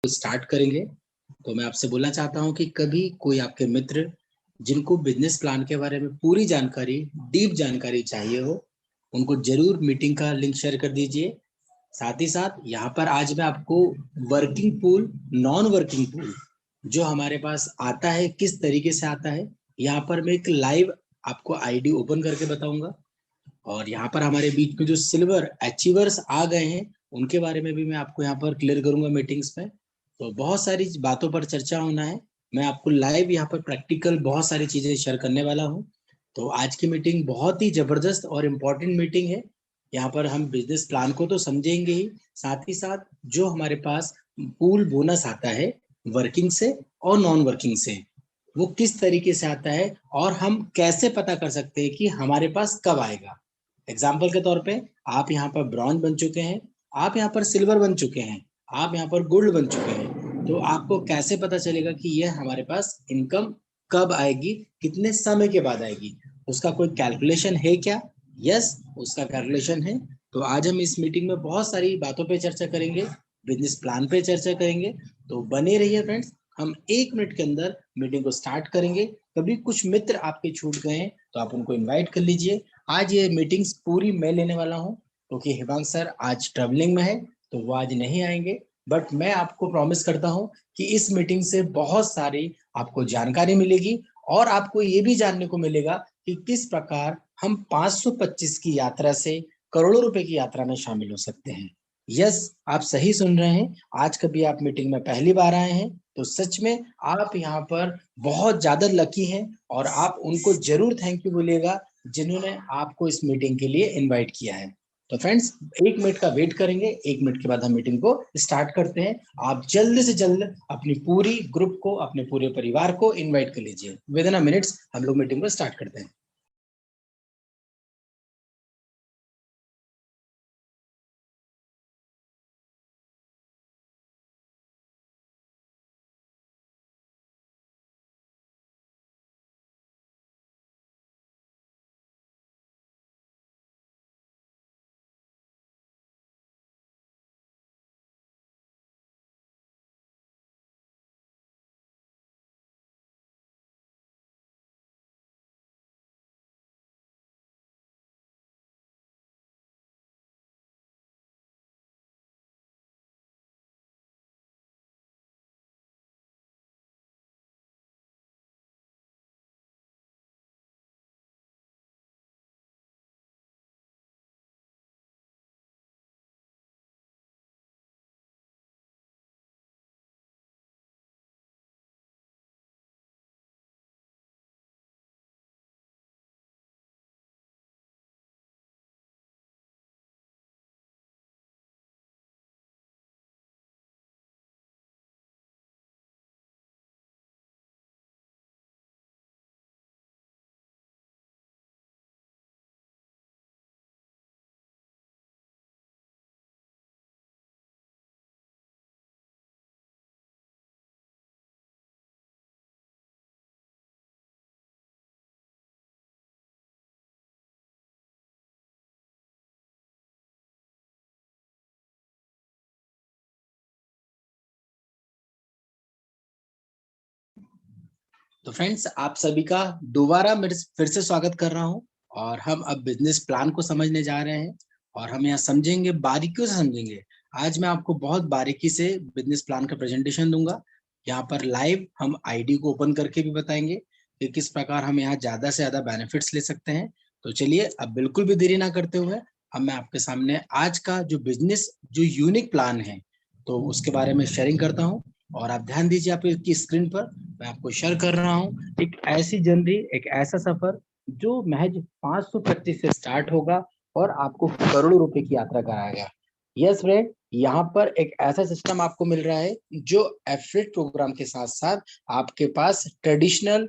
Start करेंगे तो मैं आपसे बोलना चाहता हूं कि कभी कोई आपके मित्र जिनको बिजनेस प्लान के बारे में पूरी जानकारी, डीप जानकारी चाहिए हो, उनको जरूर मीटिंग का लिंक शेयर कर दीजिए। साथ ही साथ यहाँ पर आज मैं आपको working pool, non working pool जो हमारे पास आता है किस तरीके से आता है, यहाँ पर मैं एक लाइव आपको आईडी ओपन करके बताऊंगा। और यहाँ पर हमारे बीच में जो सिल्वर अचीवर्स आ गए हैं उनके बारे में भी मैं आपको यहाँ पर क्लियर करूंगा मीटिंग्स में। तो बहुत सारी बातों पर चर्चा होना है। मैं आपको लाइव यहाँ पर प्रैक्टिकल बहुत सारी चीजें शेयर करने वाला हूँ। तो आज की मीटिंग बहुत ही जबरदस्त और इम्पोर्टेंट मीटिंग है। यहाँ पर हम बिजनेस प्लान को तो समझेंगे ही, साथ ही साथ जो हमारे पास पूल बोनस आता है वर्किंग से और नॉन वर्किंग से, वो किस तरीके से आता है और हम कैसे पता कर सकते हैं कि हमारे पास कब आएगा। एग्जाम्पल के तौर पे आप यहाँ पर ब्रॉन्ज बन चुके हैं, आप यहाँ पर सिल्वर बन चुके हैं, आप यहाँ पर गोल्ड बन चुके हैं, तो आपको कैसे पता चलेगा कि यह हमारे पास इनकम कब आएगी, कितने समय के बाद आएगी? उसका कोई कैलकुलेशन है क्या? यस, उसका कैलकुलेशन है। तो आज हम इस मीटिंग में बहुत सारी बातों पे चर्चा करेंगे, बिजनेस प्लान पे चर्चा करेंगे। तो बने रहिए फ्रेंड्स, हम 1 मिनट के अंदर मीटिंग को स्टार्ट करेंगे। कभी कुछ मित्र आपके छूट गए हैं तो आप उनको इन्वाइट कर लीजिए। आज ये मीटिंग्स पूरी मैं लेने वाला हूँ क्योंकि हिमांश सर आज ट्रेवलिंग में है तो वो आज नहीं आएंगे। बट मैं आपको प्रॉमिस करता हूँ कि इस मीटिंग से बहुत सारी आपको जानकारी मिलेगी और आपको ये भी जानने को मिलेगा कि किस प्रकार हम 525 की यात्रा से करोड़ों रुपए की यात्रा में शामिल हो सकते हैं। यस, आप सही सुन रहे हैं। आज कभी आप मीटिंग में पहली बार आए हैं तो सच में आप यहाँ पर बहुत ज्यादा लकी हैं और आप उनको जरूर थैंक यू बोलिएगा जिन्होंने आपको इस मीटिंग के लिए इनवाइट किया है। तो फ्रेंड्स, 1 मिनट का वेट करेंगे, 1 मिनट के बाद हम मीटिंग को स्टार्ट करते हैं। आप जल्द से जल्द अपनी पूरी ग्रुप को, अपने पूरे परिवार को इनवाइट कर लीजिए। विद इन अ मिनट्स हम लोग मीटिंग को स्टार्ट करते हैं। तो फ्रेंड्स, आप सभी का दोबारा मेरे फिर से स्वागत कर रहा हूं और हम अब बिजनेस प्लान को समझने जा रहे हैं और हम यहाँ समझेंगे, बारीकियों से समझेंगे। आज मैं आपको बहुत बारीकी से बिजनेस प्लान का प्रेजेंटेशन दूंगा। यहाँ पर लाइव हम आईडी को ओपन करके भी बताएंगे कि किस प्रकार हम यहाँ ज्यादा से ज्यादा बेनिफिट्स ले सकते हैं। तो चलिए अब बिल्कुल भी देरी ना करते हुए अब मैं आपके सामने आज का जो बिजनेस, जो यूनिक प्लान है, तो उसके बारे में शेयरिंग करता हूँ। और आप ध्यान दीजिए आपकी स्क्रीन पर मैं आपको शेयर कर रहा हूँ एक ऐसी जर्नी, एक ऐसा सफर जो महज 525 से स्टार्ट होगा और आपको करोड़ों रुपए की यात्रा कराएगा। यस फ्रेंड, यहाँ पर एक ऐसा सिस्टम आपको मिल रहा है जो एफिलिएट प्रोग्राम के साथ साथ आपके पास ट्रेडिशनल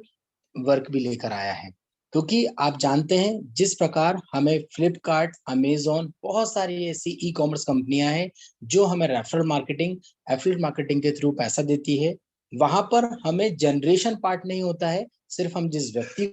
वर्क भी लेकर आया है। क्योंकि आप जानते हैं जिस प्रकार हमें फ्लिपकार्ट, अमेजोन, बहुत सारी ऐसी ई कॉमर्स कंपनियां हैं जो हमें रेफरल मार्केटिंग, एफिलिएट मार्केटिंग के थ्रू पैसा देती है। वहां पर हमें जनरेशन पार्ट नहीं होता है, सिर्फ हम जिस व्यक्ति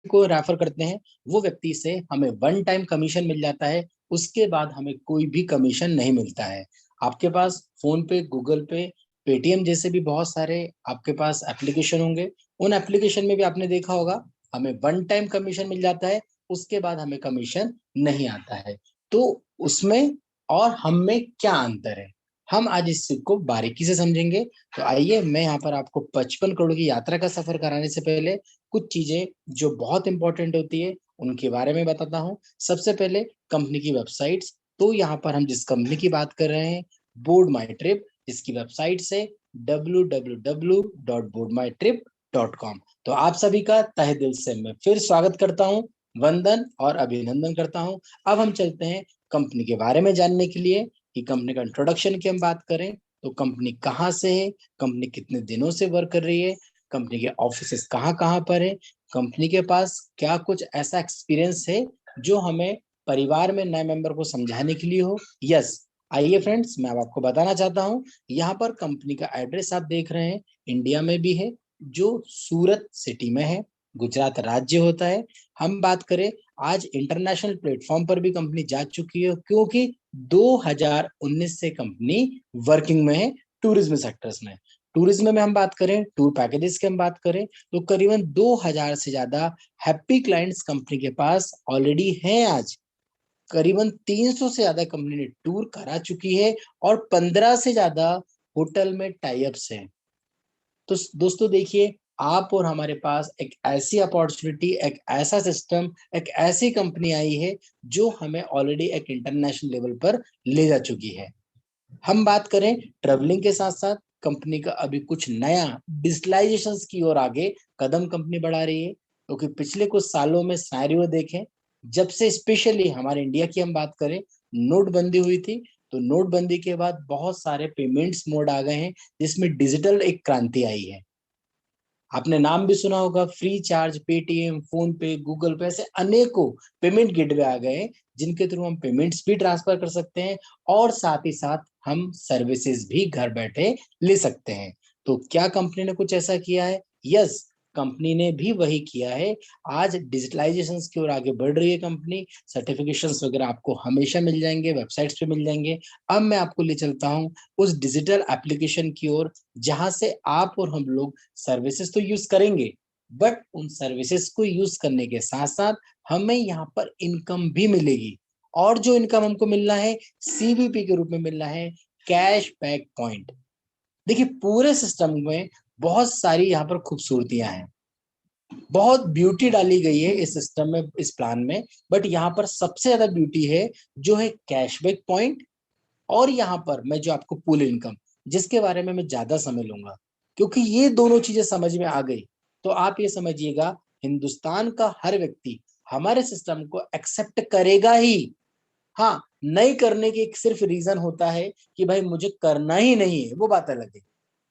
को रेफर करते हैं वो व्यक्ति से हमें वन टाइम कमीशन मिल जाता है। उसके बाद हमें कोई भी कमीशन नहीं मिलता है। आपके पास फोन पे, गूगल पे पेटीएम जैसे भी बहुत सारे आपके पास एप्लीकेशन होंगे, उन एप्लीकेशन में भी आपने देखा होगा हमें वन टाइम कमीशन मिल जाता है, उसके बाद हमें कमीशन नहीं आता है। तो उसमें और हम में क्या अंतर है, हम आज इस चीज को बारीकी से समझेंगे। तो आइए मैं यहाँ पर आपको 55 करोड़ की यात्रा का सफर कराने से पहले कुछ चीजें जो बहुत इंपॉर्टेंट होती है उनके बारे में बताता हूँ। सबसे पहले कंपनी की वेबसाइट्स। तो यहाँ पर हम जिस कंपनी की बात कर रहे हैं, बोर्ड माई ट्रिप, इसकी वेबसाइट से www.boardmytrip.com। तो आप सभी का तहे दिल से मैं फिर स्वागत करता हूं, वंदन और अभिनंदन करता हूं। अब हम चलते हैं कंपनी के बारे में जानने के लिए कि कंपनी का इंट्रोडक्शन की हम बात करें तो कंपनी कहाँ से है, कंपनी कितने दिनों से वर्क कर रही है, कंपनी के ऑफिसेस कहाँ कहाँ पर है, कंपनी के पास क्या कुछ ऐसा एक्सपीरियंस है जो हमें परिवार में नए मेंबर को समझाने के लिए हो। यस, आइए फ्रेंड्स, मैं अब आपको बताना चाहता हूँ। यहाँ पर कंपनी का एड्रेस आप देख रहे हैं, इंडिया में भी है, जो सूरत सिटी में है, गुजरात राज्य होता है। हम बात करें, आज इंटरनेशनल प्लेटफॉर्म पर भी कंपनी जा चुकी है, क्योंकि 2019 से कंपनी वर्किंग में है टूरिज्म सेक्टर्स में। टूरिज्म में हम बात करें, टूर पैकेजेस की हम बात करें, तो करीबन 2000 से ज्यादा हैप्पी क्लाइंट्स कंपनी के पास ऑलरेडी हैं आज। करीबन 300 से ज्यादा कंपनी ने टूर करा चुकी है और 15 से ज्यादा होटल में टाई अप्स हैं। तो दोस्तों देखिए, आप और हमारे पास एक ऐसी अपॉर्चुनिटी, एक ऐसा सिस्टम, एक ऐसी कंपनी आई है जो हमें ऑलरेडी एक इंटरनेशनल लेवल पर ले जा चुकी है। हम बात करें ट्रेवलिंग के साथ साथ कंपनी का अभी कुछ नया डिजिटलाइजेशन की ओर आगे कदम कंपनी बढ़ा रही है, क्योंकि पिछले कुछ सालों में सारियो देखें, जब से स्पेशली हमारे इंडिया की हम बात करें, नोटबंदी हुई थी, तो नोटबंदी के बाद बहुत सारे पेमेंट्स मोड आ गए हैं जिसमें डिजिटल एक क्रांति आई है। आपने नाम भी सुना होगा, फ्री चार्ज, पेटीएम, फोन पे, गूगल पे, ऐसे अनेकों पेमेंट गेटवे आ गए जिनके थ्रू हम पेमेंट्स भी ट्रांसफर कर सकते हैं और साथ ही साथ हम सर्विसेज भी घर बैठे ले सकते हैं। तो क्या कंपनी ने कुछ ऐसा किया है? यस, कंपनी ने भी वही किया है। आज डिजिटलाइजेशन की ओर आगे बढ़ रही है कंपनी। सर्टिफिकेशंस वगैरह आपको हमेशा मिल जाएंगे, वेबसाइट्स पे मिल जाएंगे। अब मैं आपको ले चलता हूं उस डिजिटल एप्लीकेशन की ओर जहां से आप और हम लोग सर्विसेज तो यूज करेंगे, बट उन सर्विसेज को यूज करने के साथ साथ हमें यहाँ पर इनकम भी मिलेगी। और जो इनकम हमको मिलना है, सीवीपी के रूप में मिलना है, कैश बैक पॉइंट। देखिए, पूरे सिस्टम में बहुत सारी यहाँ पर खूबसूरतियां हैं, बहुत ब्यूटी डाली गई है इस सिस्टम में, इस प्लान में। बट यहाँ पर सबसे ज्यादा ब्यूटी है जो है कैशबैक पॉइंट, और यहाँ पर मैं जो आपको पूल इनकम, जिसके बारे में मैं ज्यादा समय लूंगा, क्योंकि ये दोनों चीजें समझ में आ गई तो आप ये समझिएगा, हिंदुस्तान का हर व्यक्ति हमारे सिस्टम को एक्सेप्ट करेगा ही। हाँ, नहीं करने की एक सिर्फ रीजन होता है कि भाई मुझे करना ही नहीं है, वो बात अलग है।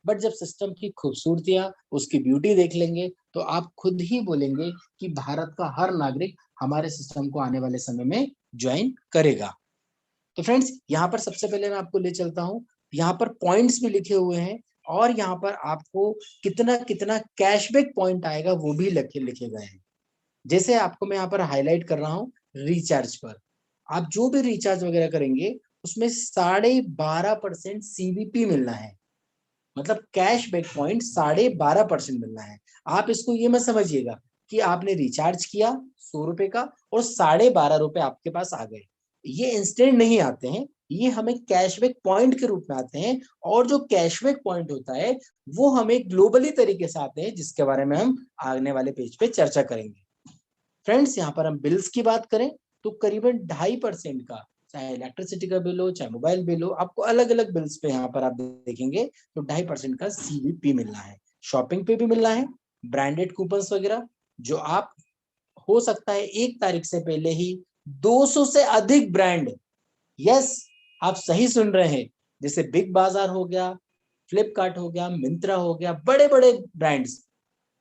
बट जब सिस्टम की खूबसूरतियां, उसकी ब्यूटी देख लेंगे तो आप खुद ही बोलेंगे कि भारत का हर नागरिक हमारे सिस्टम को आने वाले समय में ज्वाइन करेगा। तो फ्रेंड्स, यहाँ पर सबसे पहले मैं आपको ले चलता हूँ, यहाँ पर पॉइंट्स भी लिखे हुए हैं और यहाँ पर आपको कितना कितना कैशबैक पॉइंट आएगा वो भी लिखे गए हैं। जैसे आपको मैं यहाँ पर हाईलाइट कर रहा हूँ, रिचार्ज पर आप जो भी रिचार्ज वगैरह करेंगे उसमें 12.5% सीवीपी मिलना है, मतलब कैश बैक पॉइंट 12.5% मिलना है। आप इसको ये मत समझिएगा कि आपने रिचार्ज किया 100 रुपए का और 12.5 रुपए आपके पास आ गए। ये इंस्टेंट नहीं आते हैं, ये हमें कैशबैक पॉइंट के रूप में आते हैं। और जो कैशबैक पॉइंट होता है वो हमें ग्लोबली तरीके से आते हैं, जिसके बारे में हम आने वाले पेज पे चर्चा करेंगे। फ्रेंड्स, यहाँ पर हम बिल्स की बात करें तो करीबन 2.5% का, चाहे इलेक्ट्रिसिटी का बिल हो, चाहे मोबाइल बिल हो, आपको अलग अलग बिल्स पे यहाँ पर आप देखेंगे तो 2.5% का सीवीपी मिलना है। शॉपिंग पे भी मिलना है, ब्रांडेड कूपन्स वगैरह, जो आप हो सकता है 1 तारीख से पहले ही 200 से अधिक ब्रांड, यस, आप सही सुन रहे हैं, जैसे बिग बाजार हो गया, फ्लिपकार्ट हो गया, मिंत्रा हो गया, बड़े बड़े ब्रांड्स,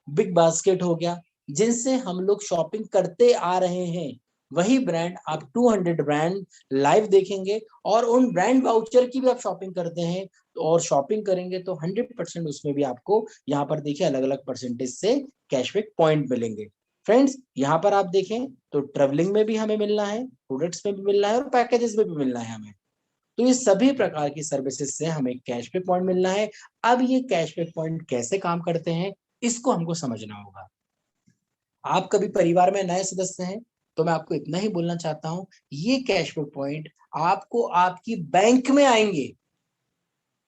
बिग बास्केट हो गया, जिनसे हम लोग शॉपिंग करते आ रहे हैं, वही ब्रांड आप 200 ब्रांड लाइव देखेंगे। और उन ब्रांड वाउचर की भी आप शॉपिंग करते हैं तो और शॉपिंग करेंगे तो 100% उसमें भी आपको यहाँ पर देखिए अलग अलग परसेंटेज से कैशबैक पॉइंट मिलेंगे। फ्रेंड्स, यहाँ पर आप देखें तो ट्रेवलिंग में भी हमें मिलना है, प्रोडक्ट्स में भी मिलना है और पैकेजेस में भी मिलना है हमें। तो ये सभी प्रकार की सर्विसेज से हमें कैशबैक पॉइंट मिलना है। अब ये कैशबैक पॉइंट कैसे काम करते हैं इसको हमको समझना होगा। आप कभी परिवार में नए सदस्य हैं तो मैं आपको इतना ही बोलना चाहता हूं, ये कैशबैक पॉइंट आपको आपकी बैंक में आएंगे,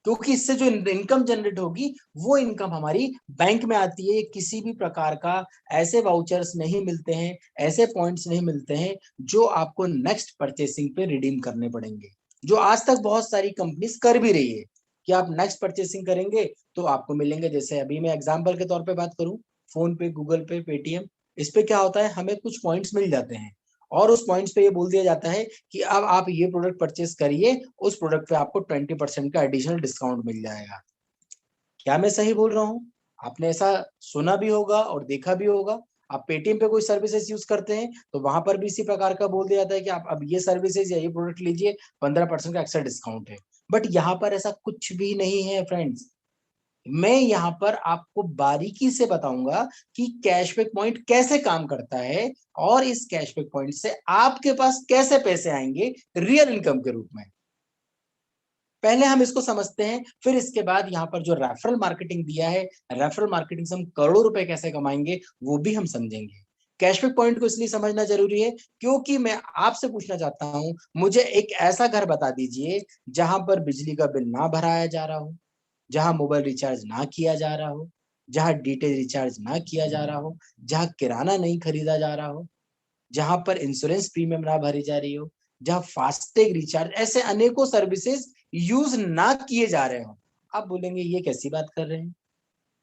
क्योंकि इससे जो इनकम जनरेट होगी वो इनकम हमारी बैंक में आती है। किसी भी प्रकार का ऐसे वाउचर्स नहीं मिलते हैं, ऐसे पॉइंट्स नहीं मिलते हैं जो आपको नेक्स्ट परचेसिंग पे रिडीम करने पड़ेंगे, जो आज तक बहुत सारी कंपनीज कर भी रही है कि आप नेक्स्ट परचेसिंग करेंगे तो आपको मिलेंगे। जैसे अभी मैं एग्जांपल के तौर पे बात करूं, फोन पे, गूगल पे, पेटीएम, इस पे क्या होता है, हमें कुछ पॉइंट्स मिल जाते हैं और उस पॉइंट्स पे ये बोल दिया जाता है कि अब आप ये प्रोडक्ट परचेस करिए, उस प्रोडक्ट पे आपको 20% का एडिशनल डिस्काउंट मिल जाएगा। क्या मैं सही बोल रहा हूँ? आपने ऐसा सुना भी होगा और देखा भी होगा। आप पेटीएम पे कोई सर्विसेज यूज करते हैं तो वहां पर भी इसी प्रकार का बोल दिया जाता है कि आप अब ये सर्विसेज या ये प्रोडक्ट लीजिए, 15% का एक्स्ट्रा डिस्काउंट है। बट यहाँ पर ऐसा कुछ भी नहीं है फ्रेंड्स। मैं यहाँ पर आपको बारीकी से बताऊंगा कि कैशबैक पॉइंट कैसे काम करता है और इस कैशबैक पॉइंट से आपके पास कैसे पैसे आएंगे रियल इनकम के रूप में। पहले हम इसको समझते हैं, फिर इसके बाद यहाँ पर जो रेफरल मार्केटिंग दिया है, रेफरल मार्केटिंग से हम करोड़ों रुपए कैसे कमाएंगे वो भी हम समझेंगे। कैशबैक पॉइंट को इसलिए समझना जरूरी है क्योंकि मैं आपसे पूछना चाहता हूं, मुझे एक ऐसा घर बता दीजिए जहां पर बिजली का बिल ना भराया जा रहा हो, जहां मोबाइल रिचार्ज ना किया जा रहा हो, जहां डीटीएच रिचार्ज ना किया जा रहा हो, जहां किराना नहीं खरीदा जा रहा हो, जहां पर इंश्योरेंस प्रीमियम ना भरी जा रही हो, जहां फास्टैग रिचार्ज, ऐसे अनेकों सर्विसेज यूज ना किए जा रहे हो। आप बोलेंगे ये कैसी बात कर रहे हैं,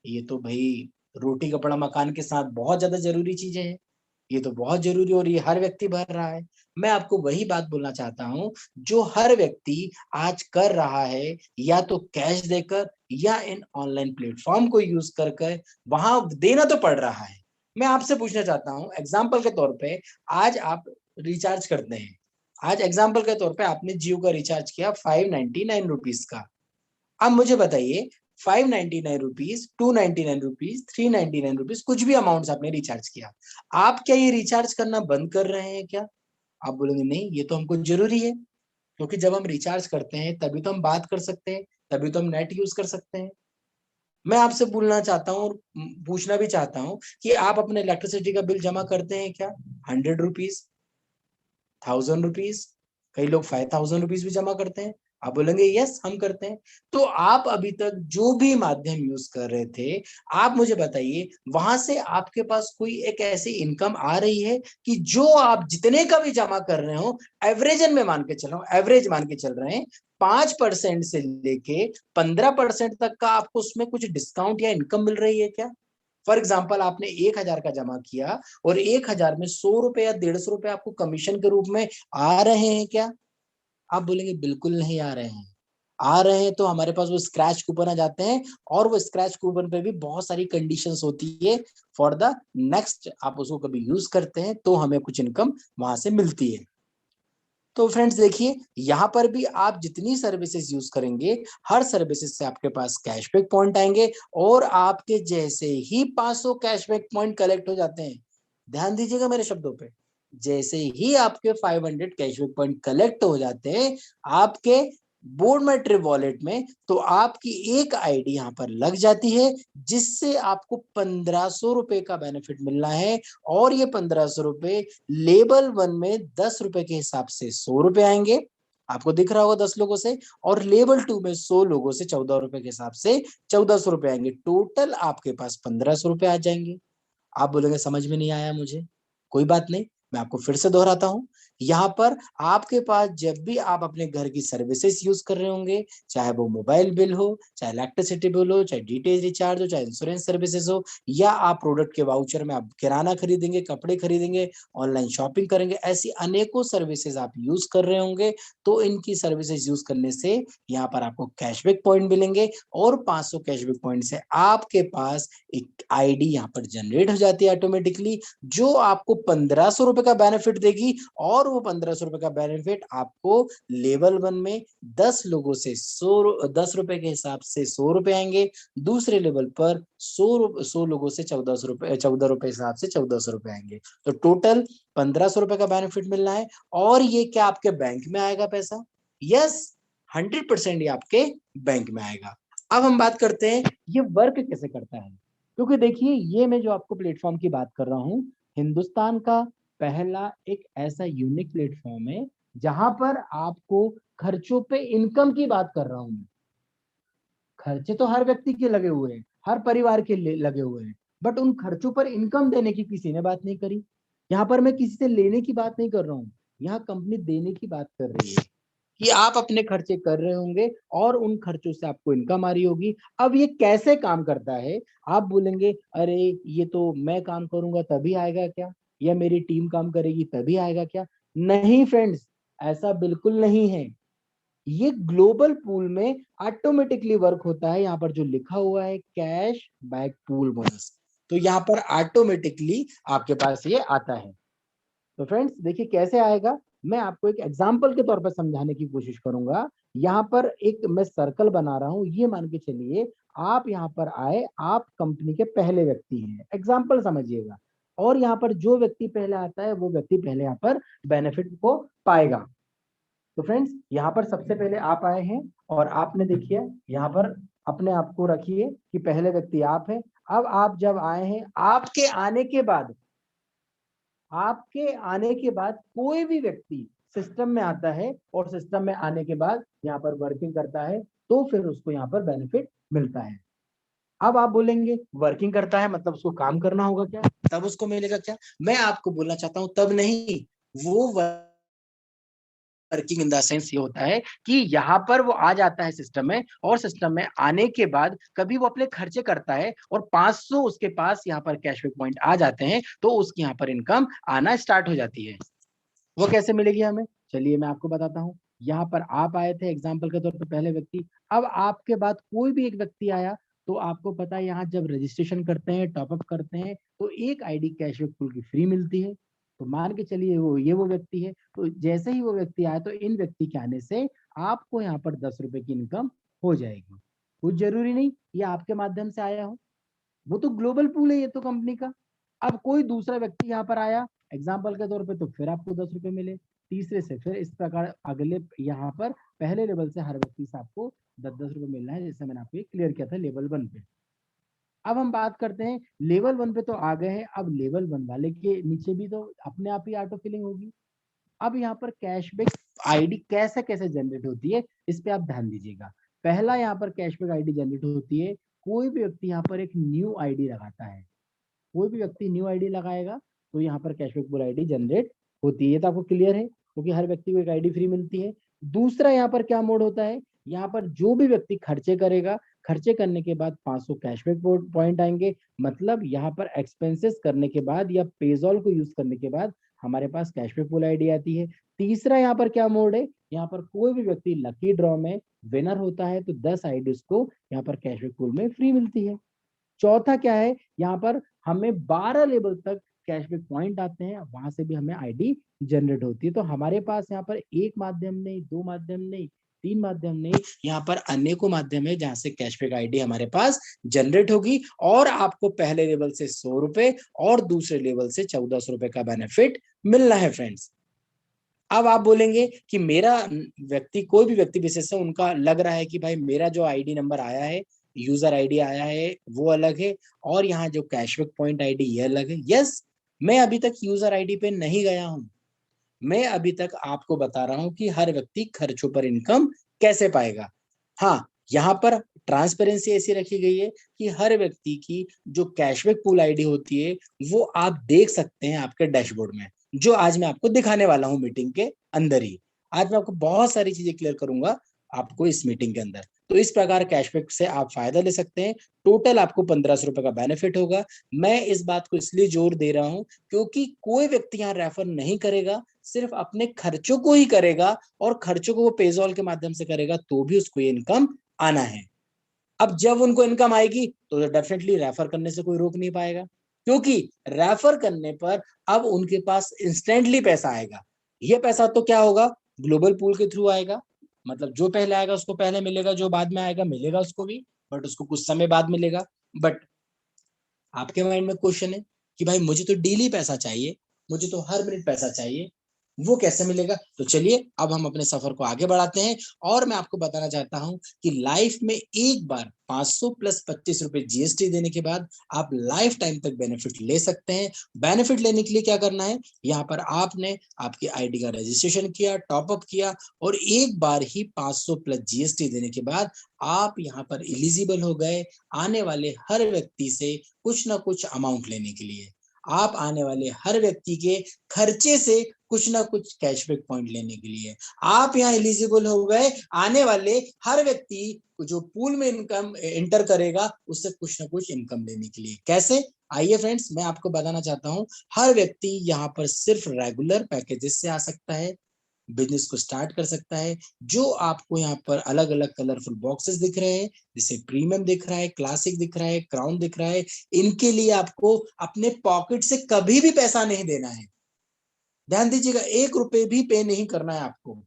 ये तो भाई रोटी कपड़ा मकान के साथ बहुत ज्यादा जरूरी चीजें हैं, ये तो बहुत जरूरी और ये हर व्यक्ति भर रहा है। मैं आपको वही बात बोलना चाहता हूं जो हर व्यक्ति आज कर रहा है, या तो कैश देकर या इन ऑनलाइन प्लेटफॉर्म को यूज कर वहां देना तो पड़ रहा है। मैं आपसे पूछना चाहता हूं एग्जाम्पल के तौर पे, आज आप रिचार्ज करते हैं, आज एग्जाम्पल के तौर पे आपने जियो का रिचार्ज किया 599 रुपीज का। अब मुझे बताइए 599 रुपीज, 299 रुपीज, 399 रुपीज, कुछ भी अमाउंट आपने रिचार्ज किया, आप क्या ये रिचार्ज करना बंद कर रहे हैं क्या? आप बोलेंगे नहीं, ये तो हमको जरूरी है, क्योंकि जब हम रिचार्ज करते हैं तभी तो हम बात कर सकते हैं, तभी तो हम नेट यूज कर सकते हैं। मैं आपसे बोलना चाहता हूँ और पूछना भी चाहता हूँ कि आप अपने इलेक्ट्रिसिटी का बिल जमा करते हैं क्या? 100 रुपीज, 1000 रुपीज, कई लोग 5000 रुपीज भी जमा करते हैं। आप बोलेंगे यस हम करते हैं। तो आप अभी तक जो भी माध्यम यूज कर रहे थे, आप मुझे बताइए वहां से आपके पास कोई एक ऐसी इनकम आ रही है कि जो आप जितने का भी जमा कर रहे हो, एवरेजन में मान के चल रहा हूं, एवरेज मान के चल रहे हैं, 5% से लेके 15% तक का आपको उसमें कुछ डिस्काउंट या इनकम मिल रही है क्या? फॉर एग्जाम्पल आपने 1000 का जमा किया और 1000 में 100 रुपए या 150 रुपए आपको कमीशन के रूप में आ रहे हैं क्या? आप बोलेंगे बिल्कुल नहीं आ रहे हैं। आ रहे हैं तो हमारे पास वो स्क्रैच कूपन आ जाते हैं और वो स्क्रैच कूपन पे भी बहुत सारी कंडीशंस होती है फॉर द नेक्स्ट, आप उसको कभी यूज करते हैं तो हमें कुछ इनकम वहां से मिलती है। तो फ्रेंड्स देखिए, यहाँ पर भी आप जितनी सर्विसेज यूज करेंगे, हर सर्विसेज से आपके पास कैशबैक पॉइंट आएंगे और आपके जैसे ही 500 कैशबैक पॉइंट कलेक्ट हो जाते हैं, ध्यान दीजिएगा मेरे शब्दों पे, जैसे ही आपके 500 कैशबैक पॉइंट कलेक्ट हो जाते हैं आपके बोर्ड में ट्रिप वॉलेट में, तो आपकी एक आईडी यहाँ पर लग जाती है जिससे आपको 1500 रुपए का बेनिफिट मिलना है। और ये 1500 रुपए लेवल 1 में 10 रुपए के हिसाब से 100 रुपए आएंगे, आपको दिख रहा होगा 10 लोगों से, और लेवल 2 में 100 लोगों से 14 रुपए के हिसाब से 1400 रुपए आएंगे। टोटल आपके पास 1500 रुपए आ जाएंगे। आप बोलेंगे समझ में नहीं आया मुझे, कोई बात नहीं, मैं आपको फिर से दोहराता हूं। यहाँ पर आपके पास जब भी आप अपने घर की सर्विसेज यूज कर रहे होंगे, चाहे वो मोबाइल बिल हो, चाहे इलेक्ट्रिसिटी बिल हो, चाहे डीटीएच रिचार्ज हो, चाहे इंश्योरेंस सर्विसेज हो, या आप प्रोडक्ट के वाउचर में आप किराना खरीदेंगे, कपड़े खरीदेंगे, ऑनलाइन शॉपिंग करेंगे, ऐसी अनेकों सर्विसेज आप यूज कर रहे होंगे, तो इनकी सर्विसेज यूज करने से यहाँ पर आपको कैशबैक पॉइंट मिलेंगे और 500 कैशबैक पॉइंट से आपके पास एक आईडी यहाँ पर जनरेट हो जाती है ऑटोमेटिकली, जो आपको 1500 रुपए का बेनिफिट देगी। और वो 1500 रुपए का बेनिफिट आपको लेवल 1 में 10 लोगों से 10 रुपए के हिसाब से 100 रुपए आएंगे, दूसरे लेवल पर 100 लोगों से 14 रुपए हिसाब से 1400 रुपए आएंगे। तो टोटल 1500 रुपए का बेनिफिट मिलना है। और ये क्या आपके बैंक में आएगा पैसा? यस, 100% ये आपके बैंक में आएगा। अब हम बात करते हैं ये वर्क कैसे करता है, क्योंकि देखिए ये मैं जो आपको प्लेटफॉर्म की बात कर रहा हूँ, हिंदुस्तान का पहला एक ऐसा यूनिक प्लेटफॉर्म है जहां पर आपको खर्चों पे इनकम की बात कर रहा हूं मैं। खर्चे तो हर व्यक्ति के लगे हुए हैं, हर परिवार के लगे हुए हैं, बट उन खर्चों पर इनकम देने की किसी ने बात नहीं करी। यहाँ पर मैं किसी से लेने की बात नहीं कर रहा हूँ, यहाँ कंपनी देने की बात कर रही है कि आप अपने खर्चे कर रहे होंगे और उन खर्चों से आपको इनकम आ रही होगी। अब ये कैसे काम करता है, आप बोलेंगे अरे ये तो मैं काम करूंगा तभी आएगा क्या, या मेरी टीम काम करेगी तभी आएगा क्या? नहीं फ्रेंड्स, ऐसा बिल्कुल नहीं है। ये ग्लोबल पूल में ऑटोमेटिकली वर्क होता है। यहाँ पर जो लिखा हुआ है कैश बैक पूल बोनस, तो यहाँ पर ऑटोमेटिकली आपके पास ये आता है। तो फ्रेंड्स देखिए कैसे आएगा, मैं आपको एक एग्जांपल के तौर पर समझाने की कोशिश करूंगा। यहाँ पर एक मैं सर्कल बना रहा हूं, ये मान के चलिए आप यहाँ पर आए, आप कंपनी के पहले व्यक्ति हैं, एग्जांपल समझिएगा, और यहाँ पर जो व्यक्ति पहले आता है वो व्यक्ति पहले यहाँ पर बेनिफिट को पाएगा। तो फ्रेंड्स यहाँ पर सबसे पहले आप आए हैं और आपने देखिए यहाँ पर अपने आप को रखिए कि पहले व्यक्ति आप है। अब आप जब आए हैं, आपके आने के बाद कोई भी व्यक्ति सिस्टम में आता है और सिस्टम में आने के बाद यहाँ पर वर्किंग करता है, तो फिर उसको यहाँ पर बेनिफिट मिलता है। अब आप बोलेंगे वर्किंग करता है मतलब उसको काम करना होगा क्या, तब उसको मिलेगा क्या? मैं आपको बोलना चाहता हूं तब नहीं, वो वर्किंग इन द सेंस ये होता है कि यहाँ पर वो आ जाता है सिस्टम में, और सिस्टम में आने के बाद कभी वो अपने खर्चे करता है और 500 उसके पास यहाँ पर कैशबैक पॉइंट आ जाते हैं, तो उसकी यहाँ पर इनकम आना स्टार्ट हो जाती है। वो कैसे मिलेगी हमें, चलिए मैं आपको बताता हूँ। यहाँ पर आप आए थे एग्जाम्पल के तौर पर पहले व्यक्ति, अब आपके बाद कोई भी एक व्यक्ति आया, तो आपको पता है यहाँ जब रजिस्ट्रेशन करते हैं, टॉपअप करते हैं, तो एक आईडी कैशबैक फुल की फ्री मिलती है। तो मान के चलिए वो व्यक्ति है, तो जैसे ही वो व्यक्ति आया तो इन व्यक्ति के आने से आपको यहाँ पर 10 रुपए की इनकम हो जाएगी। कुछ जरूरी नहीं ये आपके माध्यम से आया हो, वो तो ग्लोबल पूल है ये तो कंपनी का। अब कोई दूसरा व्यक्ति यहाँ पर आया एग्जाम्पल के तौर पे, तो फिर आपको 10 रुपए मिले, तीसरे से फिर इस प्रकार अगले यहाँ पर पहले लेवल से हर व्यक्ति से आपको 10-10 रुपए मिलना है, जैसे मैंने आपको क्लियर किया था लेवल 1 पे। अब हम बात करते हैं लेवल 1 पे तो आ गए हैं, अब लेवल 1 वाले के नीचे भी तो अपने आप ही ऑटो फिलिंग होगी। अब यहाँ पर कैशबैक आईडी कैसे कैसे जनरेट होती है, इस पे आप ध्यान दीजिएगा। पहला यहाँ पर कैशबैक आईडी जनरेट होती है, कोई भी व्यक्ति यहाँ पर एक न्यू आईडी लगाता है, कोई भी व्यक्ति न्यू आईडी लगाएगा तो यहाँ पर कैशबैक पूल आईडी जनरेट होती है। ये तो आपको क्लियर है क्योंकि हर व्यक्ति को एक आईडी फ्री मिलती है। दूसरा यहाँ पर क्या मोड होता है, यहाँ पर जो भी व्यक्ति खर्चे करेगा, खर्चे करने के बाद 500 कैशबैक पॉइंट आएंगे, मतलब यहाँ पर एक्सपेंसेस करने के बाद या पेजॉल को यूज करने के बाद हमारे पास कैशबैक पूल आईडी आती है। तीसरा यहाँ पर क्या मोड है, यहाँ पर कोई भी व्यक्ति लकी ड्रॉ में विनर होता है तो 10 आईडी को यहाँ पर कैशबैक पूल में फ्री मिलती है। चौथा क्या है, यहाँ पर हमें 12 लेवल तक कैशबैक पॉइंट आते हैं, वहां से भी हमें आईडी जनरेट होती है। तो हमारे पास यहाँ पर एक माध्यम नहीं, दो माध्यम नहीं, तीन माध्यम नहीं, यहाँ पर अनेकों माध्यम है जहां से कैशबैक आईडी हमारे पास जनरेट होगी, और आपको पहले लेवल से 100 रुपए और दूसरे लेवल से 1400 रुपए का बेनिफिट मिलना है फ्रेंड्स। अब आप बोलेंगे कि मेरा व्यक्ति, कोई भी व्यक्ति विशेष है, उनका लग रहा है कि भाई मेरा जो आईडी नंबर आया है, यूजर आईडी आया है वो अलग है, और यहाँ जो कैशबैक पॉइंट आईडी ये अलग है। यस, मैं अभी तक यूजर आईडी पे नहीं गया हूं, मैं अभी तक आपको बता रहा हूं कि हर व्यक्ति खर्चों पर इनकम कैसे पाएगा। हाँ, यहाँ पर ट्रांसपेरेंसी ऐसी रखी गई है कि हर व्यक्ति की जो कैशबैक पूल आईडी होती है वो आप देख सकते हैं आपके डैशबोर्ड में, जो आज मैं आपको दिखाने वाला हूं मीटिंग के अंदर ही। आज मैं आपको बहुत सारी चीजें क्लियर करूंगा आपको इस मीटिंग के अंदर। तो इस प्रकार कैशबैक से आप फायदा ले सकते हैं। टोटल आपको 1500 रुपए का बेनिफिट होगा। मैं इस बात को इसलिए जोर दे रहा हूं क्योंकि कोई व्यक्ति यहाँ रेफर नहीं करेगा, सिर्फ अपने खर्चों को ही करेगा, और खर्चों को वो पेजॉल के माध्यम से करेगा तो भी उसको ये इनकम आना है। अब जब उनको इनकम आएगी तो डेफिनेटली रेफर करने से कोई रोक नहीं पाएगा, क्योंकि रेफर करने पर अब उनके पास इंस्टेंटली पैसा आएगा। ये पैसा तो क्या होगा, ग्लोबल पूल के थ्रू आएगा, मतलब जो पहले आएगा उसको पहले मिलेगा, जो बाद में आएगा मिलेगा उसको भी, बट उसको कुछ समय बाद मिलेगा। बट आपके माइंड में क्वेश्चन है कि भाई मुझे तो डेली पैसा चाहिए, मुझे तो हर मिनट पैसा चाहिए, वो कैसे मिलेगा? तो चलिए अब हम अपने सफर को आगे बढ़ाते हैं और मैं आपको बताना चाहता हूं कि लाइफ में एक बार 500 प्लस 25 रुपए जीएसटी देने के बाद आप लाइफ टाइम तक बेनिफिट ले सकते हैं। बेनिफिट लेने के लिए क्या करना है, यहाँ पर आपने आपकी आईडी का रजिस्ट्रेशन किया, टॉपअप किया और एक बार ही 500 प्लस जीएसटी देने के बाद आप यहाँ पर एलिजिबल हो गए आने वाले हर व्यक्ति से कुछ ना कुछ अमाउंट लेने के लिए। आप आने वाले हर व्यक्ति के खर्चे से कुछ ना कुछ कैशबैक पॉइंट लेने के लिए आप यहाँ एलिजिबल हो गए आने वाले हर व्यक्ति जो पूल में इनकम एंटर करेगा उससे कुछ ना कुछ इनकम लेने के लिए। कैसे? आइए फ्रेंड्स, मैं आपको बताना चाहता हूँ। हर व्यक्ति यहाँ पर सिर्फ रेगुलर पैकेजेस से आ सकता है, बिजनेस को स्टार्ट कर सकता है। जो आपको यहाँ पर अलग अलग कलरफुल बॉक्सेस दिख रहे हैं, जैसे प्रीमियम दिख रहा है, क्लासिक दिख रहा है, क्राउन दिख रहा है, इनके लिए आपको अपने पॉकेट से कभी भी पैसा नहीं देना है। ध्यान दीजिएगा, 1 रुपए भी पे नहीं करना है आपको।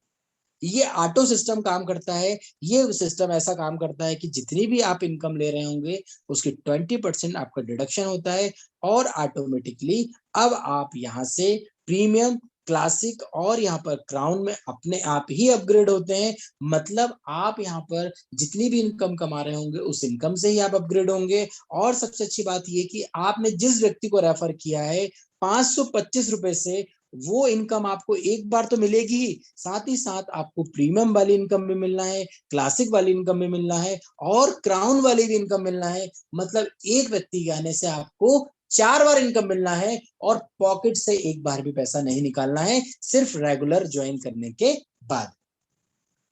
ये ऑटो सिस्टम काम करता है। ये सिस्टम ऐसा काम करता है कि जितनी भी आप इनकम ले रहे होंगे उसकी 20% आपका डिडक्शन होता है और ऑटोमेटिकली अब आप यहाँ से प्रीमियम, क्लासिक और यहाँ पर क्राउन में अपने आप ही अपग्रेड होते हैं। मतलब आप यहाँ पर जितनी भी इनकम कमा रहे होंगे उस इनकम से ही आप अपग्रेड होंगे। और सबसे अच्छी बात ये कि आपने जिस व्यक्ति को रेफर किया है 525 रुपए से, वो इनकम आपको एक बार तो मिलेगी ही, साथ ही साथ आपको प्रीमियम वाली इनकम भी मिलना है, क्लासिक वाली इनकम भी मिलना है और क्राउन वाली भी इनकम मिलना है। मतलब एक व्यक्ति के आने से आपको 4 बार इनकम मिलना है और पॉकेट से एक बार भी पैसा नहीं निकालना है, सिर्फ रेगुलर ज्वाइन करने के बाद।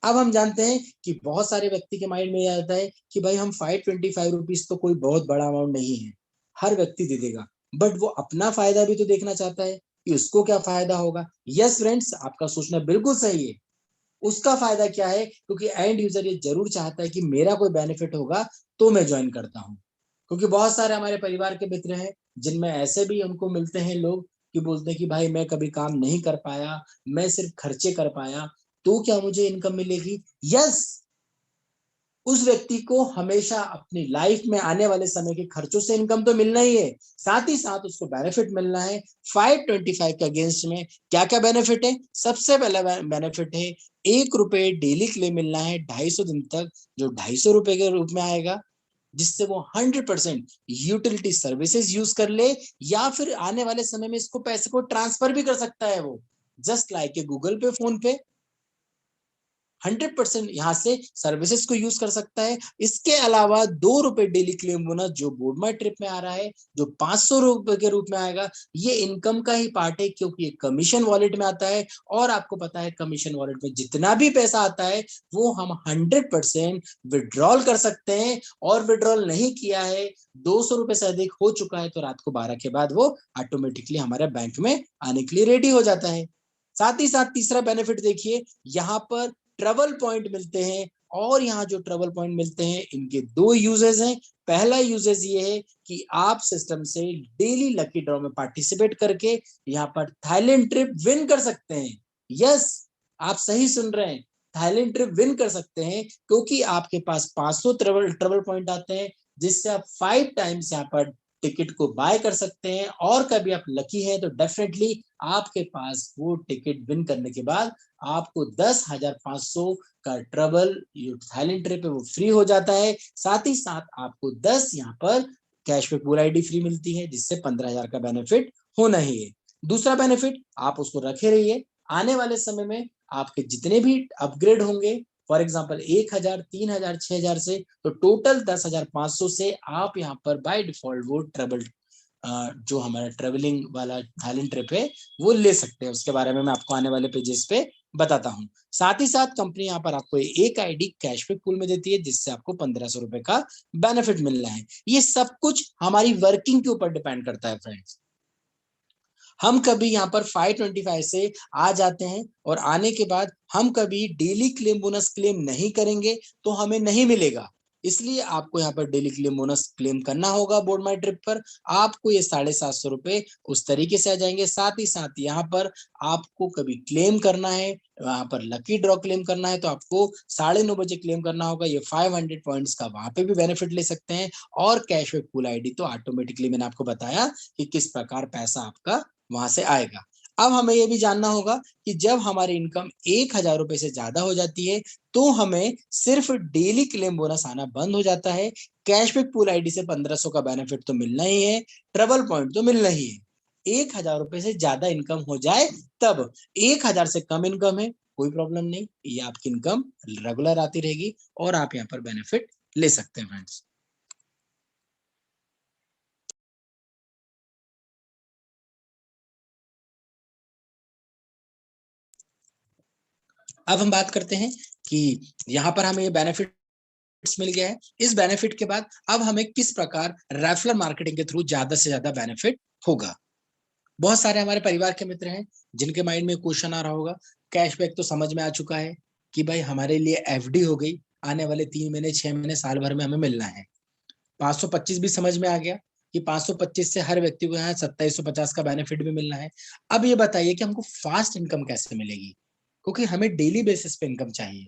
अब हम जानते हैं कि बहुत सारे व्यक्ति के माइंड में यह आता है कि भाई हम 525 रुपीज तो कोई बहुत बड़ा अमाउंट नहीं है, हर व्यक्ति दे देगा, बट वो अपना फायदा भी तो देखना चाहता है कि उसको क्या फायदा होगा। यस फ्रेंड्स, आपका सोचना बिल्कुल सही है। उसका फायदा क्या है? क्योंकि एंड यूजर ये जरूर चाहता है कि मेरा कोई बेनिफिट होगा तो मैं ज्वाइन करता हूँ। क्योंकि बहुत सारे हमारे परिवार के मित्र हैं जिनमें ऐसे भी उनको मिलते हैं लोग कि बोलते हैं कि भाई मैं कभी काम नहीं कर पाया, मैं सिर्फ खर्चे कर पाया, तो क्या मुझे इनकम मिलेगी? यस, उस व्यक्ति को हमेशा अपनी लाइफ में आने वाले समय के खर्चों से इनकम तो मिलना ही है, साथ ही साथ उसको बेनिफिट मिलना है। 525 के अगेंस्ट में क्या क्या बेनिफिट है? सबसे पहला बेनिफिट है 1 रुपए डेली क्लेम मिलना है 250 दिन तक, जो 250 रुपए के रूप में आएगा, जिससे वो 100% यूटिलिटी सर्विसेज यूज कर ले या फिर आने वाले समय में इसको पैसे को ट्रांसफर भी कर सकता है वो, जस्ट लाइक गूगल पे, फोन पे। 100% यहाँ से सर्विसेज को यूज कर सकता है। इसके अलावा 2 रुपए डेली क्लेम बोनस जो बोर्ड माई ट्रिप में आ रहा है, जो 500 रुपए के रूप में आएगा, ये इनकम का ही पार्ट है क्योंकि ये कमीशन वॉलेट में आता है। और आपको पता है कमीशन वॉलेट में जितना भी पैसा आता है वो हम 100% विड्रॉल कर सकते हैं। और विड्रॉल नहीं किया है, 200 रुपए से अधिक हो चुका है, तो रात को 12 के बाद वो ऑटोमेटिकली हमारे बैंक में आने के लिए रेडी हो जाता है। साथ ही साथ तीसरा बेनिफिट देखिए, यहाँ पर ट्रेवल पॉइंट मिलते हैं। और यहाँ जो ट्रेवल पॉइंट मिलते हैं इनके 2 यूजेस हैं। पहला यूजेस ये है कि आप सिस्टम से डेली लकी ड्रॉ में पार्टिसिपेट करके यहाँ पर थाईलैंड ट्रिप विन कर सकते हैं। यस, आप सही सुन रहे हैं, थाईलैंड ट्रिप विन कर सकते हैं क्योंकि आपके पास 500 ट्रेवल पॉइंट आते हैं, जिससे आप 5 टाइम्स यहाँ पर टिकट को बाय कर सकते हैं। और कभी आप लकी हैं तो डेफिनेटली आपके पास वो टिकट विन करने के बाद आपको 10,500 का ट्रेवल थाईलैंड ट्रिप है वो फ्री हो जाता है। साथ ही साथ आपको 10 यहाँ पर कैशबैक पूल आईडी फ्री मिलती है, जिससे 15,000 का बेनिफिट होना ही है। दूसरा बेनिफिट आप उसको रखे रहिए, आने वाले समय में आपके जितने भी अपग्रेड होंगे, फॉर एग्जाम्पल 1,000, 3,000, 6,000 से, तो टोटल 10,500 से आप यहाँ पर बाय डिफॉल्ट वो ट्रेवल जो हमारा ट्रेवलिंग वाला थाईलैंड ट्रिप है वो ले सकते हैं। उसके बारे में मैं आपको आने वाले पेजेस पे बताता हूँ। साथ ही साथ कंपनी यहाँ पर आपको एक आईडी कैशबैक पूल में देती है, जिससे आपको 1,500 रुपए का बेनिफिट मिलना है। ये सब कुछ हमारी वर्किंग के ऊपर डिपेंड करता है फ्रेंड्स। हम कभी यहाँ पर 525 से आ जाते हैं और आने के बाद हम कभी डेली क्लेम बोनस क्लेम नहीं करेंगे तो हमें नहीं मिलेगा। इसलिए आपको यहाँ पर डेली क्लेम बोनस क्लेम करना होगा बोर्ड माई ट्रिप पर। आपको ये 750 रुपए उस तरीके से आ जाएंगे। साथ ही साथ यहाँ पर आपको कभी क्लेम करना है, वहां पर लकी ड्रॉ क्लेम करना है, तो आपको 9:30 बजे क्लेम करना होगा। ये 500 पॉइंट्स का वहां पे भी बेनिफिट ले सकते हैं। और कैशबैक पूल आईडी तो ऑटोमेटिकली मैंने आपको बताया कि किस प्रकार पैसा आपका वहां से आएगा। अब हमें ये भी जानना होगा कि जब हमारी इनकम 1,000 रुपए से ज्यादा हो जाती है तो हमें सिर्फ डेली क्लेम बोनस आना बंद हो जाता है। कैशबैक पूल आईडी से 1500 का बेनिफिट तो मिलना ही है, ट्रबल पॉइंट तो मिलना ही है। 1,000 रुपए से ज्यादा इनकम हो जाए तब, 1,000 से कम इनकम है कोई प्रॉब्लम नहीं, ये आपकी इनकम रेगुलर आती रहेगी और आप यहाँ पर बेनिफिट ले सकते हैं फ्रेंड्स। अब हम बात करते हैं कि यहाँ पर हमें ये बेनिफिट मिल गया है। इस बेनिफिट के बाद अब हमें किस प्रकार रेफरल मार्केटिंग के थ्रू ज्यादा से ज्यादा बेनिफिट होगा। बहुत सारे हमारे परिवार के मित्र हैं जिनके माइंड में क्वेश्चन आ रहा होगा, कैशबैक तो समझ में आ चुका है कि भाई हमारे लिए एफडी हो गई, आने वाले 3 महीने 6 महीने साल भर में हमें मिलना है। 525 भी समझ में आ गया कि 525 से हर व्यक्ति को यहाँ 2750 का बेनिफिट भी मिलना है। अब ये बताइए कि हमको फास्ट इनकम कैसे मिलेगी, क्योंकि हमें डेली बेसिस पे इनकम चाहिए।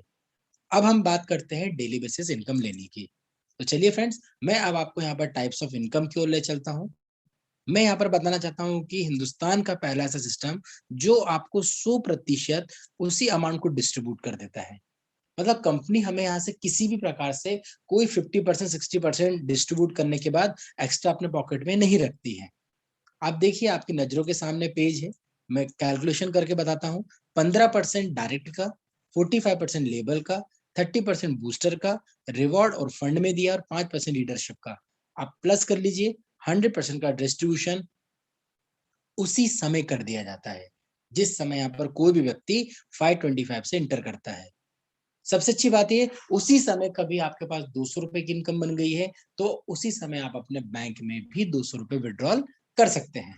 अब हम बात करते हैं डेली बेसिस इनकम लेने की। तो चलिए फ्रेंड्स, मैं अब आपको यहाँ पर टाइप्स ऑफ इनकम की ओर ले चलता हूँ। मैं यहाँ पर बताना चाहता हूँ कि हिंदुस्तान का पहला ऐसा सिस्टम जो आपको 100% उसी अमाउंट को डिस्ट्रीब्यूट कर देता है। मतलब कंपनी हमें यहाँ से किसी भी प्रकार से कोई 50% 60% डिस्ट्रीब्यूट करने के बाद एक्स्ट्रा अपने पॉकेट में नहीं रखती है। आप देखिए, आपकी नजरों के सामने पेज है, मैं कैलकुलेशन करके बताता हूँ। 15% डायरेक्ट का, 45% लेबल का, 30% बूस्टर का, रिवॉर्ड और फंड में दिया, और 5% लीडरशिप का। आप प्लस कर लीजिए, 100% का डिस्ट्रीब्यूशन उसी समय कर दिया जाता है जिस समय यहाँ पर कोई भी व्यक्ति 525 से इंटर करता है। सबसे अच्छी बात ये, उसी समय कभी आपके पास 200 रुपए की इनकम बन गई है तो उसी समय आप अपने बैंक में भी 200 रुपए विड्रॉल कर सकते हैं।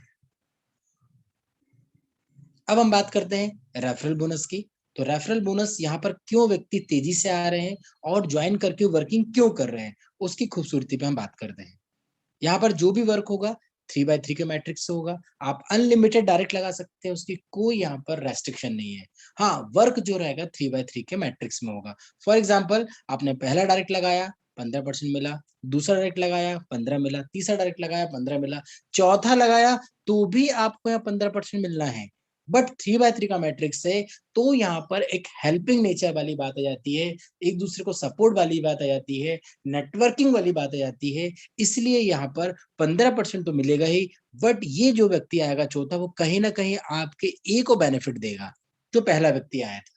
अब हम बात करते हैं रेफरल बोनस की। तो रेफरल बोनस यहाँ पर क्यों व्यक्ति तेजी से आ रहे हैं और ज्वाइन करके वर्किंग क्यों कर रहे हैं, उसकी खूबसूरती पे हम बात करते हैं। यहाँ पर जो भी वर्क होगा 3x3 के मैट्रिक्स से होगा। आप अनलिमिटेड डायरेक्ट लगा सकते हैं, उसकी कोई यहाँ पर रेस्ट्रिक्शन नहीं है। हाँ, वर्क जो रहेगा 3x3 के मैट्रिक्स में होगा। फॉर एग्जाम्पल, आपने पहला डायरेक्ट लगाया 15% मिला, दूसरा डायरेक्ट लगाया 15 मिला, तीसरा डायरेक्ट लगाया 15 मिला, चौथा लगाया तो भी आपको यहाँ 15% मिलना है। बट 3x3 का मैट्रिक्स है तो यहाँ पर एक हेल्पिंग नेचर वाली बात आ जाती है, एक दूसरे को सपोर्ट वाली बात आ जाती है, नेटवर्किंग वाली बात आ जाती है। इसलिए यहाँ पर 15% तो मिलेगा ही, बट ये जो व्यक्ति आएगा चौथा, वो कहीं ना कहीं आपके ए को बेनिफिट देगा जो पहला व्यक्ति आया था।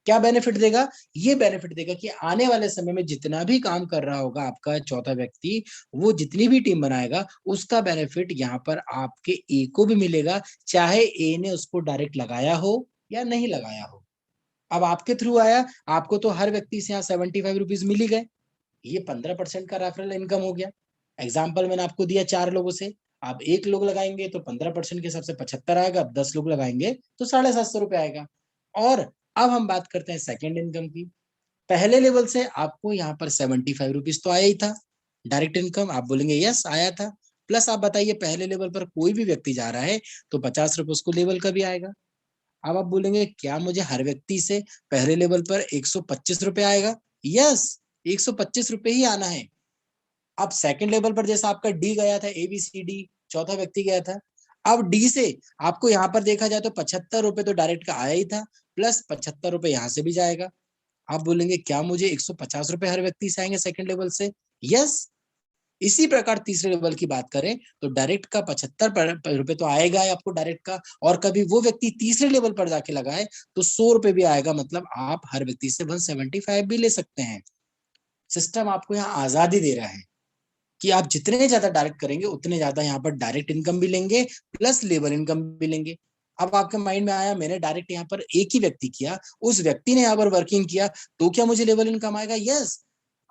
क्या बेनिफिट देगा? ये बेनिफिट देगा कि आने वाले समय में जितना भी काम कर रहा होगा आपका चौथा व्यक्ति, वो जितनी भी टीम बनाएगा उसका बेनिफिट यहाँ पर आपके ए को भी मिलेगा, चाहे ए ने उसको डायरेक्ट लगाया हो या नहीं लगाया हो। अब आपके थ्रू आया, आपको तो हर व्यक्ति से यहाँ 75 रुपीज मिल ही गए, ये 15% का रेफरल इनकम हो गया। एग्जाम्पल मैंने आपको दिया 4 लोगों से, आप 1 लोग लगाएंगे तो 15% के हिसाब से 75 आएगा, अब 10 लोग लगाएंगे तो 750 रुपए आएगा। और अब हम बात करते हैं सेकेंड इनकम की। पहले लेवल से आपको यहाँ पर 75 रुपीज तो आया ही था डायरेक्ट इनकम, आप बोलेंगे यस आया था। प्लस आप बताइए पहले लेवल पर कोई भी व्यक्ति जा रहा है तो 50 रुपए उसको लेवल का भी आएगा। अब आप बोलेंगे क्या मुझे हर व्यक्ति से पहले लेवल पर 125 रुपए आएगा? यस, 125 रुपए ही आना है। अब सेकंड लेवल पर जैसा आपका डी गया था, ABCD चौथा व्यक्ति गया था, अब डी से आपको यहाँ पर देखा जाए तो 75 रुपए तो डायरेक्ट का आया ही था, प्लस 75 रुपए यहाँ से भी जाएगा। आप बोलेंगे क्या मुझे 150 रुपए हर व्यक्ति से आएंगे सेकंड लेवल से? यस। इसी प्रकार तीसरे लेवल की बात करें तो डायरेक्ट का 75 रुपए तो आएगा आपको डायरेक्ट का, और कभी वो व्यक्ति तीसरे लेवल पर जाके लगाए तो 100 रुपए भी आएगा, मतलब आप हर व्यक्ति से 175 भी ले सकते हैं। सिस्टम आपको यहाँ आजादी दे रहा है कि आप जितने ज्यादा डायरेक्ट करेंगे उतने ज्यादा यहाँ पर डायरेक्ट इनकम भी लेंगे, प्लस लेबर इनकम भी लेंगे। अब आपके माइंड में आया मैंने डायरेक्ट यहाँ पर एक ही व्यक्ति किया, उस व्यक्ति ने यहाँ पर वर्किंग किया तो क्या मुझे लेबर इनकम आएगा? यस।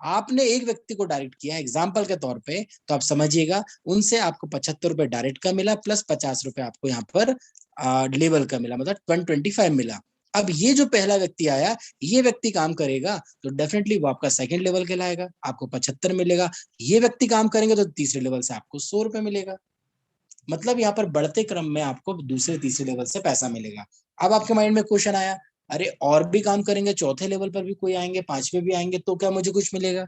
आपने एक व्यक्ति को डायरेक्ट किया एग्जाम्पल के तौर पे, तो आप समझिएगा उनसे आपको 75 रुपए डायरेक्ट का मिला, प्लस 50 रुपए आपको यहाँ पर लेबर का मिला, मतलब 125 मिला। अब ये जो पहला व्यक्ति आया, ये व्यक्ति काम करेगा तो डेफिनेटली वो आपका सेकंड लेवल कहलाएगा, आपको 75 मिलेगा। ये व्यक्ति काम करेंगे तो तीसरे लेवल से आपको 100 रुपए मिलेगा। मतलब यहाँ पर बढ़ते क्रम में आपको दूसरे तीसरे लेवल से पैसा मिलेगा। अब आपके माइंड में क्वेश्चन आया, अरे और भी काम करेंगे, चौथे लेवल पर भी कोई आएंगे, पांचवे भी आएंगे, तो क्या मुझे कुछ मिलेगा?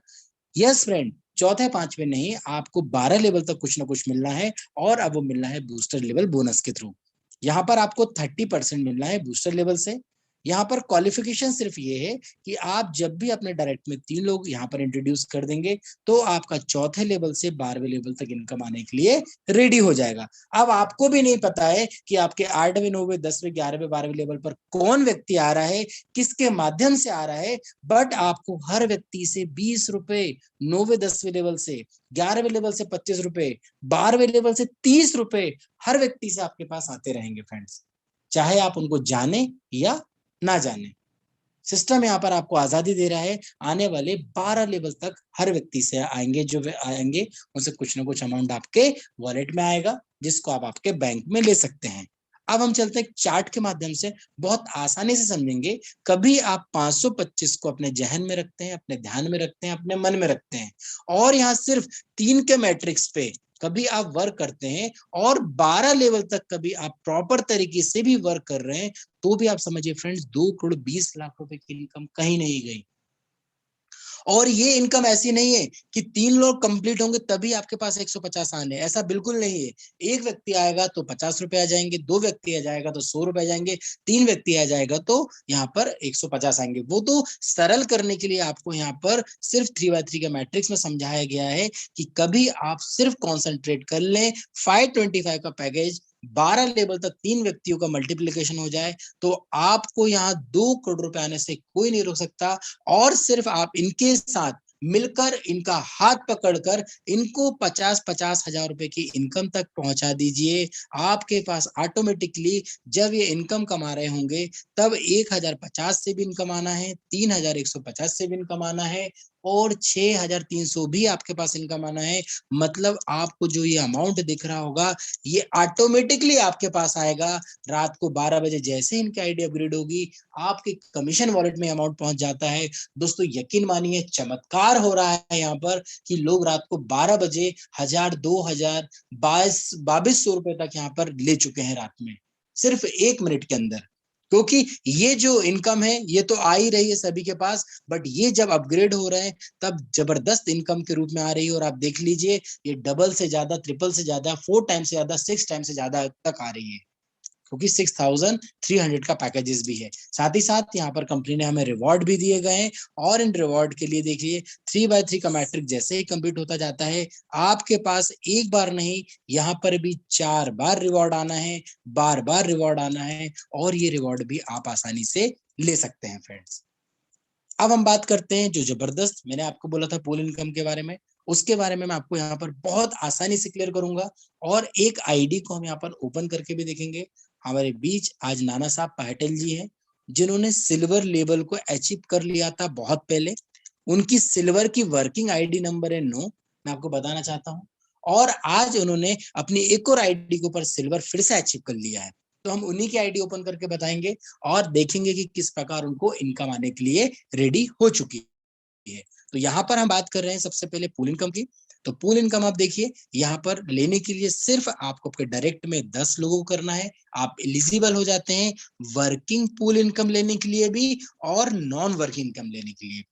यस फ्रेंड, चौथे पांचवे नहीं, आपको 12 लेवल तक कुछ ना कुछ मिलना है, और अब वो मिलना है बूस्टर लेवल बोनस के थ्रू। यहाँ पर आपको 30% मिलना है बूस्टर लेवल से। यहाँ पर क्वालिफिकेशन सिर्फ ये है कि आप जब भी अपने डायरेक्ट में 3 लोग यहाँ पर इंट्रोड्यूस कर देंगे तो आपका चौथे लेवल से 12वें लेवल तक इनकम आने के लिए रेडी हो जाएगा। अब आपको भी नहीं पता है कि आपके 8वें 9वें 10वें 11वें 12वें लेवल पर कौन व्यक्ति आ रहा है, किसके माध्यम से आ रहा है, बट आपको हर व्यक्ति से 20 रुपए 9वें 10वें लेवल से, 11वें लेवल से 25 रुपए, 12वें लेवल से 30 रुपए हर व्यक्ति से आपके पास आते रहेंगे फ्रेंड्स, चाहे आप उनको जाने या ना जाने। सिस्टम यहाँ पर आपको आजादी दे रहा है, आने वाले 12 लेवल तक हर व्यक्ति से आएंगे, जो आएंगे उनसे कुछ ना कुछ अमाउंट आपके वॉलेट में आएगा, जिसको आप आपके बैंक में ले सकते हैं। अब हम चलते हैं चार्ट के माध्यम से, बहुत आसानी से समझेंगे। कभी आप 525 को अपने जहन में रखते हैं, अपने ध्यान में रखते हैं, अपने मन में रखते हैं, और यहाँ सिर्फ 3 के मैट्रिक्स पे कभी आप वर्क करते हैं और 12 लेवल तक कभी आप प्रॉपर तरीके से भी वर्क कर रहे हैं, तो भी आप समझिए फ्रेंड्स 2,20,00,000 रुपए की इनकम कहीं नहीं गई। और ये इनकम ऐसी नहीं है कि 3 लोग कंप्लीट होंगे तभी आपके पास 150 आने, ऐसा बिल्कुल नहीं है। एक व्यक्ति आएगा तो 50 रुपए आ जाएंगे, 2 व्यक्ति आ जाएगा तो 100 रुपए आ जाएंगे, 3 व्यक्ति आ जाएगा तो यहाँ पर 150 आएंगे। वो तो सरल करने के लिए आपको यहाँ पर सिर्फ 3x3 के मैट्रिक्स में समझाया गया है कि कभी आप सिर्फ कॉन्सेंट्रेट कर लें, 525 का पैकेज 12 लेवल तक 3 व्यक्तियों का मल्टीप्लीकेशन हो जाए तो आपको यहाँ 2 करोड़ रुपए आने से कोई नहीं रोक सकता। और सिर्फ आप इनके साथ मिलकर, इनका हाथ पकड़कर इनको 50-50 हजार रुपए की इनकम तक पहुंचा दीजिए। आपके पास ऑटोमेटिकली जब ये इनकम कमा रहे होंगे तब 1050 से भी इनकम आना है, 3150 से भी इनकम आना है, और 6300 भी आपके पास इनकम आना है। मतलब आपको जो ये अमाउंट दिख रहा होगा ये ऑटोमेटिकली आपके पास आएगा। रात को 12 बजे जैसे इनकी आईडी अपग्रेड होगी, आपके कमीशन वॉलेट में अमाउंट पहुंच जाता है। दोस्तों यकीन मानिए चमत्कार हो रहा है यहाँ पर कि लोग रात को 12 बजे 1000, 2000, 2200 रुपए तक यहाँ पर ले चुके हैं रात में, सिर्फ 1 मिनट के अंदर। क्योंकि ये जो इनकम है ये तो आ ही रही है सभी के पास, बट ये जब अपग्रेड हो रहे हैं तब जबरदस्त इनकम के रूप में आ रही है। और आप देख लीजिए ये डबल से ज्यादा, ट्रिपल से ज्यादा, 4 टाइम से ज्यादा, 6 टाइम से ज्यादा तक आ रही है, क्योंकि 6300 का पैकेजेस भी है। साथ ही साथ यहाँ पर कंपनी ने हमें रिवॉर्ड भी दिए गए हैं, और इन रिवॉर्ड के लिए देखिए 3x3 का मैट्रिक जैसे ही कंप्लीट होता जाता है आपके पास एक बार नहीं, यहाँ पर भी 4 बार रिवॉर्ड आना है, बार बार रिवॉर्ड आना है, और ये रिवॉर्ड भी आप आसानी से ले सकते हैं फ्रेंड्स। अब हम बात करते हैं जो जबरदस्त मैंने आपको बोला था पूल इनकम के बारे में, उसके बारे में मैं आपको यहाँ पर बहुत आसानी से क्लियर करूंगा। और एक आईडी को हम यहाँ पर ओपन करके भी देखेंगे। हमारे बीच आज नाना साहब पाटिल जी हैं, जिन्होंने सिल्वर लेवल को अचीव कर लिया था बहुत पहले। उनकी सिल्वर की वर्किंग आईडी नंबर है 9, मैं आपको बताना चाहता हूँ। और आज उन्होंने अपनी एक और आईडी के ऊपर सिल्वर फिर से अचीव कर लिया है। तो हम उन्हीं की आईडी ओपन करके बताएंगे और देखेंगे कि किस प्रकार उनको इनकम आने के लिए रेडी हो चुकी है। तो यहाँ पर हम बात कर रहे हैं सबसे पहले पूल इनकम की। तो पूल इनकम आप देखिए, यहाँ पर लेने के लिए सिर्फ आपको आपके डायरेक्ट में 10 लोगों को करना है, आप एलिजिबल हो जाते हैं वर्किंग पूल इनकम लेने के लिए भी और नॉन वर्किंग इनकम लेने के लिए।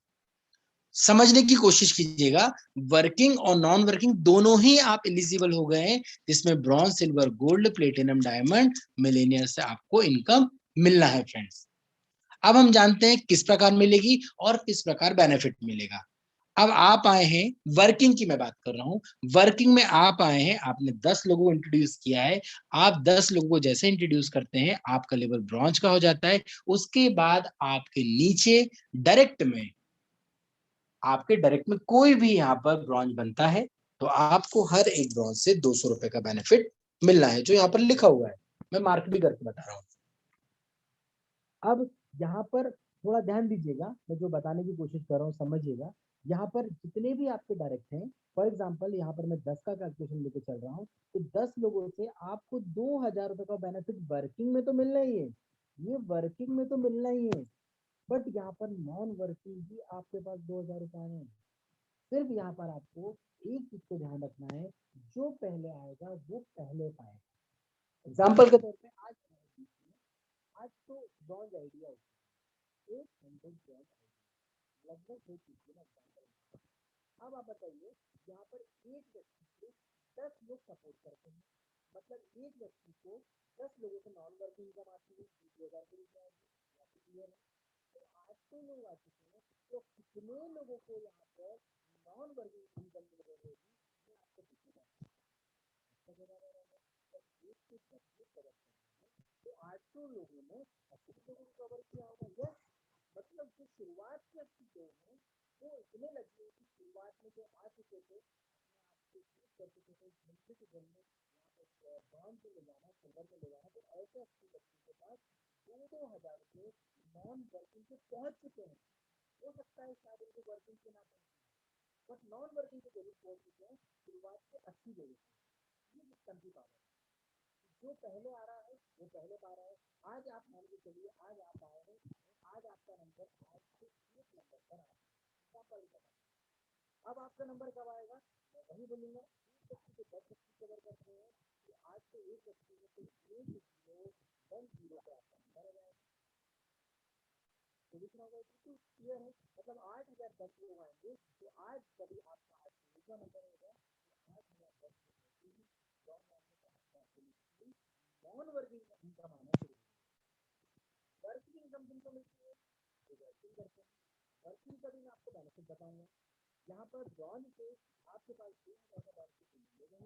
समझने की कोशिश कीजिएगा, वर्किंग और नॉन वर्किंग दोनों ही आप एलिजिबल हो गए हैं, जिसमें bronze, silver, gold, platinum, diamond, Millionaire से आपको इनकम मिलना है फ्रेंड्स। अब हम जानते हैं किस प्रकार मिलेगी और किस प्रकार बेनिफिट मिलेगा। अब आप आए हैं, वर्किंग की मैं बात कर रहा हूं, वर्किंग में आप आए हैं, आपने 10 लोगों को इंट्रोड्यूस किया है। आप 10 लोगों को जैसे इंट्रोड्यूस करते हैं आपका लेवल ब्रॉन्ज का हो जाता है। उसके बाद आपके नीचे डायरेक्ट में, आपके डायरेक्ट में कोई भी यहाँ पर ब्रॉन्ज बनता है तो आपको हर एक ब्रॉन्ज से 200 रुपए का बेनिफिट मिलना है, जो यहाँ पर लिखा हुआ है, मैं मार्क भी करके बता रहा हूँ। अब यहाँ पर थोड़ा ध्यान दीजिएगा, मैं जो बताने की कोशिश कर रहा हूँ समझिएगा। यहाँ पर जितने भी आपके डायरेक्ट हैं, फॉर एग्जाम्पल यहाँ पर मैं 10 का कैलकुलेशन लेके चल रहा हूँ, तो 10 लोगों से आपको 2000 रुपए का बेनिफिट वर्किंग में तो मिलना ही है, ये वर्किंग में तो मिलना ही है। बट यहाँ पर नॉन वर्किंग भी आपके पास 2000 रुपए आए हैं। सिर्फ यहाँ पर आपको एक चीज को ध्यान रखना है, जो पहले आएगा वो पहले पाएगा। एग्जाम्पल के तौर पे आज तो ब्रॉन्ज आइडिया एक हंड्रेड ब्रॉन्ज लगभग हो चुकी है ना। अब आप बताइए, यहाँ पर एक व्यक्ति को 10 लोग सपोर्ट करते हैं, मतलब एक व्यक्ति को 10 लोगों से नॉन वर्किंग इनकम आती है 20,000 के रूप में आती है। तो 800 लोग आ चुके हैं, तो कितने लोगों को यहाँ पर नॉन वर्किंग इनकम मिल रही होगी, ये आपको दिखेगा। तो 800 लोगों ने 80 लोगों को कवर किया होगा। यस, मतलब जो शुरुआत के 80 लोग हैं वो इतने लगे कि शुरुआत में जो आ चुके थे कर चुके थे जल्दी से जल्दी ब्रॉन्ज में ले जाना, सिल्वर में ले जाना, तो ऐसे 80 व्यक्ति के पास 2,000 रुपये नॉन वर्किंग के पहुंच चुके हैं। हो सकता है शायद उनको वर्किंग के ना पहुंचे, बट नॉन वर्किंग के जरूर पहुंच चुके हैं शुरुआत के 80 लोगों से। ये सिस्टम की पावर है। जो पहले आ रहा है वो पहले पा रहा है। आज आप मान के चलिए, आज आप आए हैं, आज आपका नंबर आज से 1 नंबर पर आ रहा है। अब आपका नंबर कब आएगा, मैं वही बोलूंगा। एक व्यक्ति को 10 व्यक्ति कवर करते हैं, तो आज से एक व्यक्ति में से 1 0 1 0 पे आपका नंबर आ जाएगा। तो लिखना होगा बिल्कुल क्लियर है। मतलब 8,010 लोग आएंगे, तो आज कभी आपका 8 नंबर होगा, तो 8,010 नॉन वर्किंग इनकम आना शुरू। वर्किंग इनकम जिनको मिलती है वो वर्किंग करते हैं। वर्किंग का भी मैं आपको बेनिफिट बताऊंगा। यहाँ पर ब्रॉन्ज से आपके पास 1,000 का बेनिफिट मिलेगा,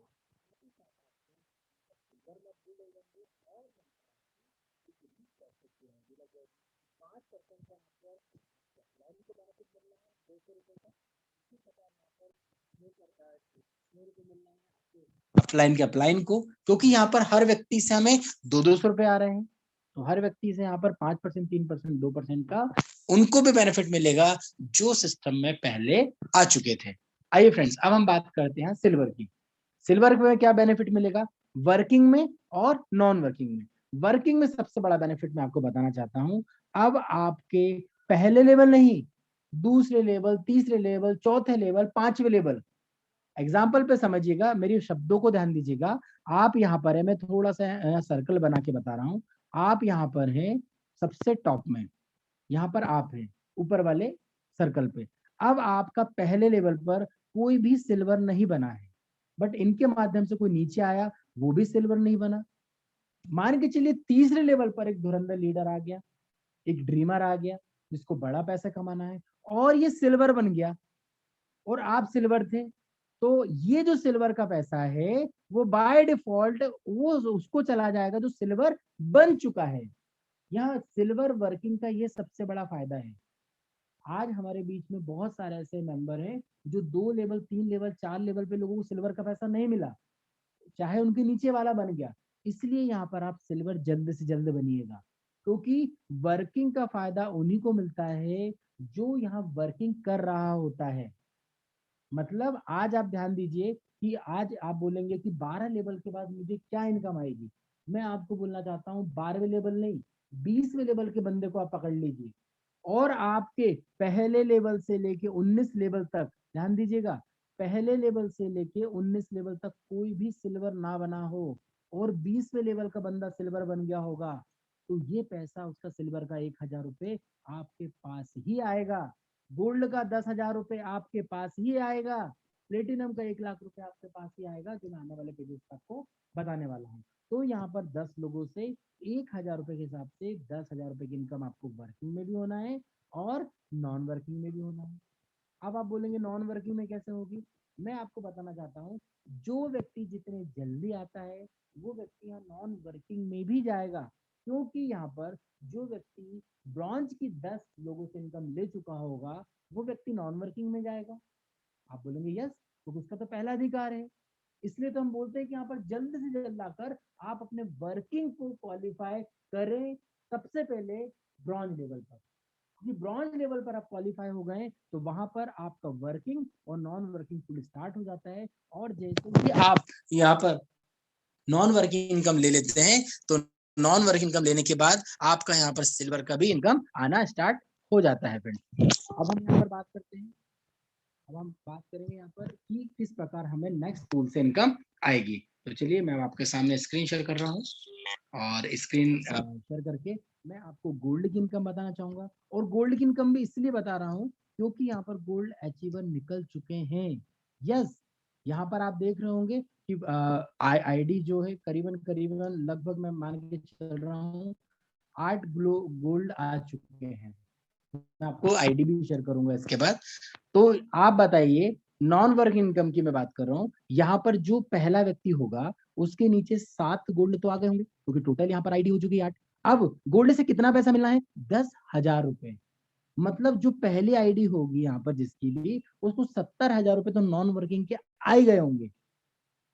सिल्वर में फूल हो जाएंगे और 5% का यहाँ पर अप्लाई को बेनिफिट मिल रहा है 200 रुपये का। इसी प्रकार यहाँ पर 6 रुपये मिल रहा है अपलाइन के अपलाइन को, क्योंकि यहाँ पर हर व्यक्ति से हमें 200 रुपए आ रहे हैं, तो हर व्यक्ति से यहाँ पर 5%, 3%, 2% का उनको भी बेनिफिट मिलेगा जो सिस्टम में पहले आ चुके थे। आइए फ्रेंड्स, अब हम बात करते हैं सिल्वर की। सिल्वर में क्या बेनिफिट मिलेगा वर्किंग में और नॉन वर्किंग में। वर्किंग में सबसे बड़ा बेनिफिट मैं आपको बताना चाहता हूं, अब आपके पहले लेवल नहीं, दूसरे लेवल, तीसरे लेवल, चौथे लेवल, 5वें लेवल, एग्जाम्पल पे समझिएगा, मेरी शब्दों को ध्यान दीजिएगा। आप यहाँ पर है, मैं थोड़ा सा सर्कल बना के बता रहा हूँ। आप यहाँ पर है सबसे टॉप में, यहाँ पर आप है ऊपर वाले सर्कल पे। अब आपका पहले लेवल पर कोई भी सिल्वर नहीं बना है, बट इनके माध्यम से कोई नीचे आया, वो भी सिल्वर नहीं बना। मान के चलिए तीसरे लेवल पर एक धुरंधर लीडर आ गया, एक ड्रीमर आ गया जिसको बड़ा पैसा कमाना है, और ये सिल्वर बन गया और आप सिल्वर थे, तो ये जो सिल्वर का पैसा है वो बाय डिफॉल्ट वो उसको चला जाएगा जो सिल्वर बन चुका है। यहाँ सिल्वर वर्किंग का ये सबसे बड़ा फायदा है। आज हमारे बीच में बहुत सारे ऐसे मेंबर हैं जो 2 लेवल, 3 लेवल, 4 लेवल पे लोगों को सिल्वर का पैसा नहीं मिला, चाहे उनके नीचे वाला बन गया। इसलिए यहाँ पर आप सिल्वर जल्द से जल्द बनिएगा, क्योंकि वर्किंग का फायदा उन्हीं को मिलता है जो यहाँ वर्किंग कर रहा होता है। मतलब आज आप ध्यान दीजिए कि आज आप बोलेंगे कि 12 लेवल के बाद मुझे क्या इनकम आएगी। मैं आपको बोलना चाहता हूँ 12वें लेवल नहीं, 20वें लेवल के बंदे को आप पकड़ लीजिए, और आपके पहले लेवल से लेके 19 लेवल तक, ध्यान दीजिएगा, पहले लेवल से लेके 19 लेवल तक कोई भी सिल्वर ना बना हो और 20वें लेवल का बंदा सिल्वर बन गया होगा, तो ये पैसा उसका सिल्वर का 1,000 रुपये आपके पास ही आएगा, गोल्ड का 10,000 रुपये आपके पास ही आएगा, प्लेटिनम का 1,00,000 रुपए आपके पास ही आएगा, जो मैं आने वाले पेजेस आपको बताने वाला हूँ। तो यहाँ पर 10 लोगों से 1,000 रुपए के हिसाब से 10,000 रुपए की इनकम आपको वर्किंग में भी होना है और नॉन वर्किंग में भी होना है। अब आप बोलेंगे नॉन वर्किंग में कैसे होगी, मैं आपको बताना चाहता हूँ। जो व्यक्ति जितने जल्दी आता है वो व्यक्ति यहाँ नॉन वर्किंग में भी जाएगा, क्योंकि यहाँ पर जो व्यक्ति ब्रॉन्ज की 10 लोगों से इनकम ले चुका होगा वो व्यक्ति नॉन वर्किंग में जाएगा। आप बोलेंगे यस, तो उसका तो पहला अधिकार है। इसलिए तो हम बोलते हैं कि यहाँ पर जल्द से जल्द आकर आप अपने वर्किंग को क्वालिफाई करें सबसे पहले ब्रॉन्ज लेवल पर, क्योंकि ब्रॉन्ज लेवल पर आप क्वालिफाई हो गए तो वहां पर आपका वर्किंग और नॉन वर्किंग फुल स्टार्ट हो जाता है। और जैसे कि आप यहाँ पर नॉन वर्किंग इनकम ले लेते हैं तो नॉन वर्किंग इनकम लेने के बाद आपका यहाँ पर सिल्वर का भी इनकम आना स्टार्ट हो जाता है फ्रेंड्स। अब हम यहाँ पर बात करते हैं, अब हम बात करेंगे यहाँ पर कि किस प्रकार हमें नेक्स्ट टूल से इनकम आएगी। तो चलिए मैं आपके सामने स्क्रीन शेयर कर रहा हूँ, और स्क्रीन शेयर करके मैं आपको गोल्ड की इनकम बताना चाहूंगा। और गोल्ड की इनकम भी इसलिए बता रहा हूँ क्योंकि यहाँ पर गोल्ड अचीवर निकल चुके हैं। यस, यहाँ पर आप देख रहे होंगे कि आईडी जो है करीबन करीबन लगभग मैं मान के चल रहा हूँ 8 गोल्ड आ चुके हैं। मैं आपको आईडी भी शेयर करूंगा इसके बाद। तो आप बताइए, नॉन वर्क इनकम की मैं बात कर रहा हूँ, यहाँ पर जो पहला व्यक्ति होगा उसके नीचे 7 गोल्ड तो आ गए होंगे, क्योंकि टोटल यहाँ पर आईडी हो चुकी है 8। अब गोल्ड से कितना पैसा मिलना है? 10,000 रुपए। मतलब जो पहली आईडी होगी यहाँ पर जिसकी भी, उसको 70,000 रुपए तो नॉन वर्किंग के आ ही गए होंगे।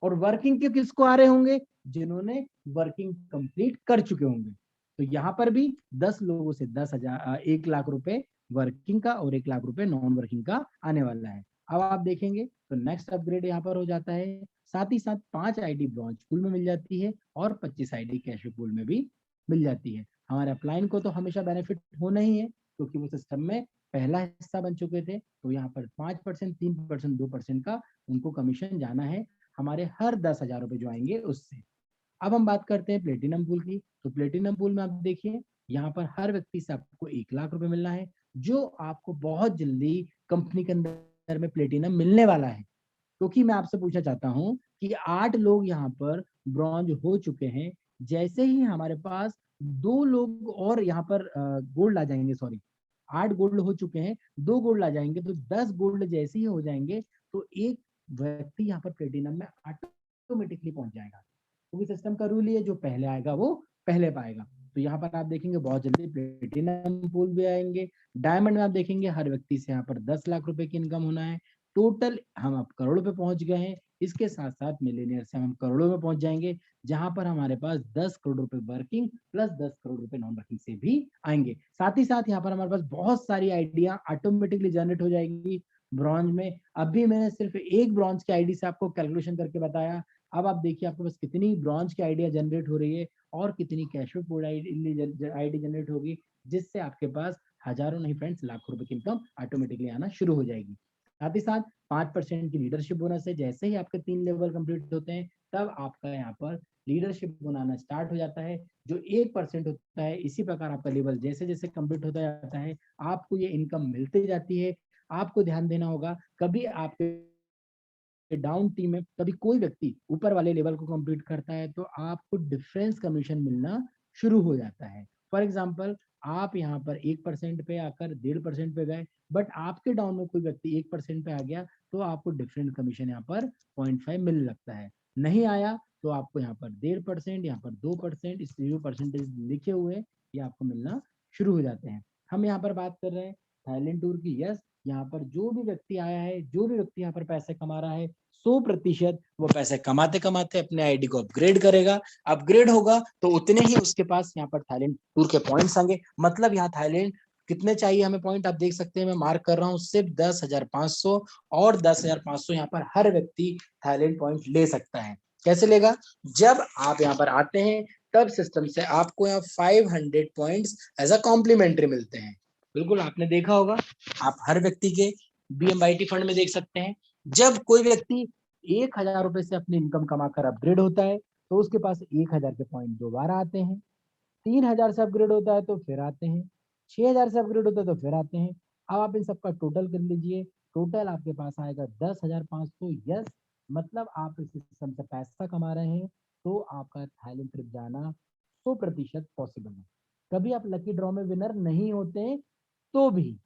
और वर्किंग के किसको आ रहे होंगे? जिन्होंने वर्किंग कंप्लीट कर चुके होंगे। तो यहाँ पर भी 10 लोगों से 10,000 1 लाख रुपए वर्किंग का और 1 लाख रुपए नॉन वर्किंग का आने वाला है। अब आप देखेंगे तो नेक्स्ट अपग्रेड यहाँ पर हो जाता है। साथ ही साथ 5 आईडी ब्रॉन्ज पूल में मिल जाती है और 25 आईडी कैश पूल में भी मिल जाती है। हमारे अपलाइन को तो हमेशा बेनिफिट होना ही है, क्योंकि वो सिस्टम में पहला हिस्सा बन चुके थे। तो यहाँ पर 5%, 3%, 2% का उनको कमीशन जाना है हमारे हर 10,000 रुपए जो आएंगे उससे। अब हम बात करते हैं प्लेटिनम पूल की। तो प्लेटिनम पूल में आप देखिए, यहाँ पर हर व्यक्ति से आपको 1 लाख रुपए मिलना है, जो आपको बहुत जल्दी कंपनी के अंदर में प्लेटिनम मिलने वाला है। क्योंकि मैं आपसे पूछना चाहता हूं कि 8 लोग यहाँ पर ब्रॉन्ज हो चुके हैं। जैसे ही हमारे पास 2 लोग और यहाँ पर गोल्ड आ जाएंगे, सॉरी 8 गोल्ड हो चुके हैं, 2 गोल्ड आ जाएंगे, तो 10 गोल्ड जैसे ही हो जाएंगे तो एक व्यक्ति यहाँ पर प्लेटिनम में ऑटोमेटिकली पहुंच जाएगा। क्योंकि सिस्टम का रूल ही है, जो पहले आएगा वो पहले पाएगा। तो यहाँ पर आप देखेंगे बहुत जल्दी प्लेटिनम पूल भी आएंगे। डायमंड में आप देखेंगे हर व्यक्ति से यहाँ पर 10 लाख रुपए की इनकम होना है। टोटल हम अब करोड़ों पे पहुंच गए हैं। इसके साथ साथ मिलेनियर से हम करोड़ों में पहुंच जाएंगे, जहां पर हमारे पास 10 करोड़ रुपए वर्किंग प्लस 10 करोड़ रुपए नॉन वर्किंग से भी आएंगे। साथ ही साथ यहाँ पर हमारे पास बहुत सारी आइडिया ऑटोमेटिकली जनरेट हो जाएगी ब्रॉन्ज में। अभी मैंने सिर्फ एक ब्रॉन्ज की आईडी से आपको कैलकुलेशन करके बताया। अब आप देखिए आपके पास कितनी ब्रॉन्ज की आइडिया जनरेट हो रही है और कितनी कैशो कोड आईडी जनरेट होगी, जिससे आपके पास हजारों नहीं फ्रेंड्स लाखों रुपए की इनकम ऑटोमेटिकली आना शुरू हो जाएगी। साथ ही साथ 5% की लीडरशिप बोनस है। जैसे ही आपके 3 लेवल कंप्लीट होते हैं, तब आपका यहाँ पर लीडरशिप बनाना स्टार्ट हो जाता है, जो 1% होता है। इसी प्रकार आपका लेवल जैसे जैसे कंप्लीट होता जाता है, आपको ये इनकम मिलती जाती है। आपको ध्यान देना होगा, कभी आपके डाउन टीम में कभी कोई व्यक्ति ऊपर वाले लेवल को कंप्लीट करता है, तो आपको डिफरेंस कमीशन मिलना शुरू हो जाता है। फॉर एग्जाम्पल, आप यहाँ पर 1% पे आकर 1.5% पे गए, बट आपके डाउन में कोई व्यक्ति 1% पे आ गया, तो आपको डिफरेंट कमीशन यहाँ पर 0.5 मिल लगता है। नहीं आया तो आपको यहाँ पर 1.5%, यहाँ पर 2%, इस 0% लिखे हुए ये आपको मिलना शुरू हो जाते हैं। हम यहाँ पर बात कर रहे हैं थाईलैंड टूर की। यस, यहाँ पर जो भी व्यक्ति आया है, जो भी व्यक्ति यहाँ पर पैसे कमा रहा है, 100% वो पैसे कमाते कमाते अपने आईडी को अपग्रेड करेगा। अपग्रेड होगा तो उतने ही उसके पास यहाँ पर थाईलैंड टूर के पॉइंट्स आएंगे। मतलब यहाँ थाईलैंड कितने चाहिए हमें पॉइंट, आप देख सकते हैं मैं मार्क कर रहा हूँ, सिर्फ 10,500 और 10,500 यहाँ पर हर व्यक्ति थाईलैंड पॉइंट ले सकता है। कैसे लेगा? जब आप यहाँ पर आते हैं तब सिस्टम से आपको यहाँ 500 पॉइंट्स एज अ कॉम्प्लीमेंट्री मिलते हैं। बिल्कुल आपने देखा होगा, आप हर व्यक्ति के BMIT फंड में देख सकते हैं। जब कोई व्यक्ति 1,000 रुपए से अपनी इनकम कमाकर अपग्रेड होता है, तो उसके पास 1,000 के पॉइंट दोबारा आते हैं। 3,000 से अपग्रेड होता है तो फिर आते हैं। 6,000 से अपग्रेड होता है तो फिर आते हैं। अब आप इन सबका टोटल कर लीजिए, टोटल आपके पास आएगा 10,500। यस, मतलब आप इस सिस्टम से पैसा कमा रहे हैं, तो आपका थाईलैंड ट्रिप जाना 100% पॉसिबल है। कभी आप लकी ड्रॉ में विनर नहीं होते तो भी,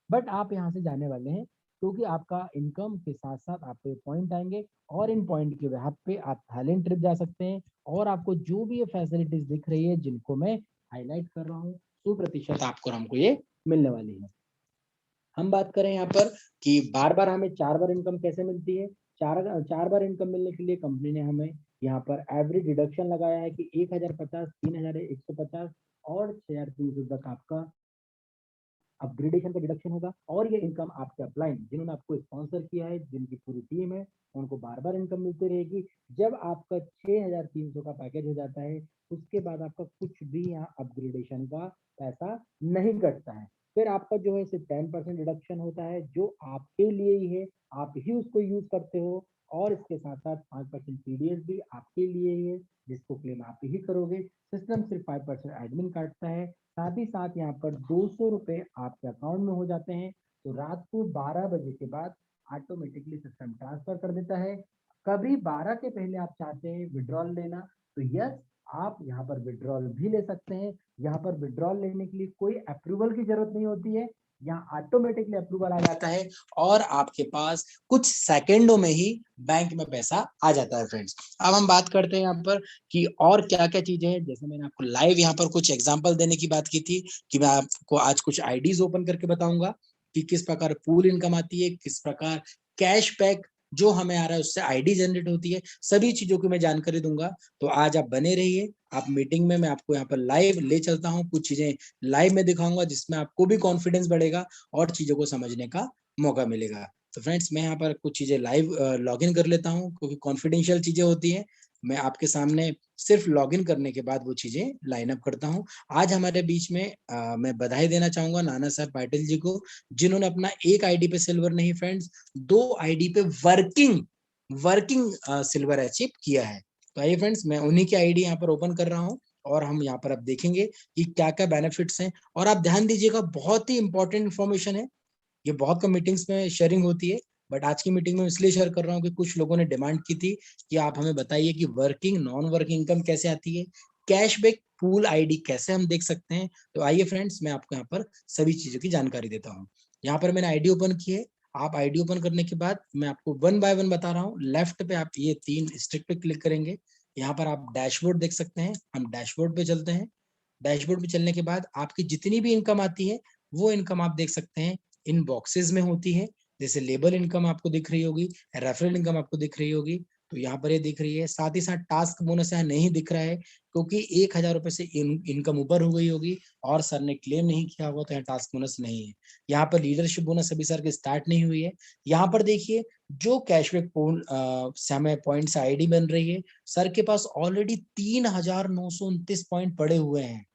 बट आप यहाँ से जाने वाले हैं, क्योंकि आपका इनकम के साथ साथ आपको पॉइंट आएंगे, और इन पॉइंट के बेहद पे आप थाईलैंड ट्रिप जा सकते हैं। और आपको जो भी ये फैसिलिटीज दिख रही है, जिनको मैं हाईलाइट कर रहा हूँ, 100% आपको हमको ये मिलने वाली है। हम बात करें यहाँ पर कि बार बार हमें 4 बार इनकम कैसे मिलती है। चार बार इनकम मिलने के लिए कंपनी ने हमें यहाँ पर एवरेज डिडक्शन लगाया है कि 1,050, 3,150 और 6,300 तक आपका अपग्रेडेशन का डिडक्शन होगा। और ये इनकम आपके अपलाइन जिन्होंने आपको स्पॉन्सर किया है, जिनकी पूरी टीम है, उनको बार बार इनकम मिलती रहेगी। जब आपका 6,300 का पैकेज हो जाता है, उसके बाद आपका कुछ भी यहाँ अपग्रेडेशन का पैसा नहीं कटता है। फिर आपका जो है सिर्फ 10% डिडक्शन होता है, जो आपके लिए ही है, आप ही उसको यूज करते हो। और इसके साथ साथ 5% TDS भी आपके लिए ही है, जिसको क्लेम आप ही करोगे। सिस्टम सिर्फ 5% एडमिन काटता है। साथ ही साथ यहाँ पर 200 रुपए आपके अकाउंट में हो जाते हैं। तो रात को 12 बजे के बाद ऑटोमेटिकली सिस्टम ट्रांसफर कर देता है। कभी 12 के पहले आप चाहते हैं विड्रॉल लेना तो यस, आप यहाँ पर विड्रॉल भी ले सकते हैं। यहाँ पर विड्रॉल लेने के लिए कोई अप्रूवल की जरूरत नहीं होती है, यहाँ ऑटोमेटिकली अप्रूवल आ जाता है और आपके पास कुछ सेकंडों में ही बैंक में पैसा आ जाता है फ्रेंड्स। अब हम बात करते हैं यहाँ पर कि और क्या क्या चीजें हैं। जैसे मैंने आपको लाइव यहाँ पर कुछ एग्जांपल देने की बात की थी कि मैं आपको आज कुछ आईडीज ओपन करके बताऊंगा कि किस प्रकार पूल इनकम आती है, किस प्रकार कैशबैक जो हमें आ रहा है उससे आईडी जनरेट होती है, सभी चीजों की मैं जानकारी दूंगा। तो आज आप बने रहिए, आप मीटिंग में मैं आपको यहाँ पर लाइव ले चलता हूँ, कुछ चीजें लाइव में दिखाऊंगा जिसमें आपको भी कॉन्फिडेंस बढ़ेगा और चीजों को समझने का मौका मिलेगा। तो फ्रेंड्स मैं यहाँ पर कुछ चीजें लाइव लॉग इन कर लेता हूँ क्योंकि कॉन्फिडेंशियल चीजें होती हैं। मैं आपके सामने सिर्फ लॉगिन करने के बाद वो चीजें लाइन अप करता हूँ। आज हमारे बीच में मैं बधाई देना चाहूंगा नाना साहब पाटिल जी को, जिन्होंने अपना एक आईडी पे सिल्वर नहीं फ्रेंड्स, 2 आईडी पे वर्किंग सिल्वर अचीव किया है। तो आइए फ्रेंड्स मैं उन्हीं की आईडी यहाँ पर ओपन कर रहा हूँ और हम यहाँ पर अब देखेंगे कि क्या क्या बेनिफिट्स हैं। और आप ध्यान दीजिएगा, बहुत ही इंपॉर्टेंट इन्फॉर्मेशन है, ये बहुत कम मीटिंग्स में शेयरिंग होती है, बट आज की मीटिंग में इसलिए शेयर कर रहा हूँ कि कुछ लोगों ने डिमांड की थी कि आप हमें बताइए कि वर्किंग नॉन वर्किंग इनकम कैसे आती है, कैशबैक पूल आईडी कैसे हम देख सकते हैं। तो आइए फ्रेंड्स मैं आपको यहाँ पर सभी चीजों की जानकारी देता हूँ। यहाँ पर मैंने आईडी ओपन की है। आप आईडी ओपन करने के बाद मैं आपको 1 बाय 1 बता रहा हूँ। लेफ्ट पे आप ये 3 स्टिक पे क्लिक करेंगे, यहाँ पर आप डैशबोर्ड देख सकते हैं। हम डैशबोर्ड पे चलते हैं। डैशबोर्ड पे चलने के बाद आपकी जितनी भी इनकम आती है वो इनकम आप देख सकते हैं इन बॉक्सेस में होती है। जैसे लेबल इनकम आपको दिख रही होगी, रेफरल इनकम आपको दिख रही होगी, तो यहाँ पर ये दिख रही है। साथ ही साथ टास्क बोनस यहाँ नहीं दिख रहा है क्योंकि 1000 रुपए से इनकम ऊपर हो गई होगी और सर ने क्लेम नहीं किया होगा, तो यहाँ टास्क बोनस नहीं है। यहाँ पर लीडरशिप बोनस अभी सर की स्टार्ट नहीं हुई है। यहाँ पर देखिए जो कैशबैक समय पॉइंट्स आईडी बन रही है, सर के पास ऑलरेडी 3929 पॉइंट पड़े हुए हैं।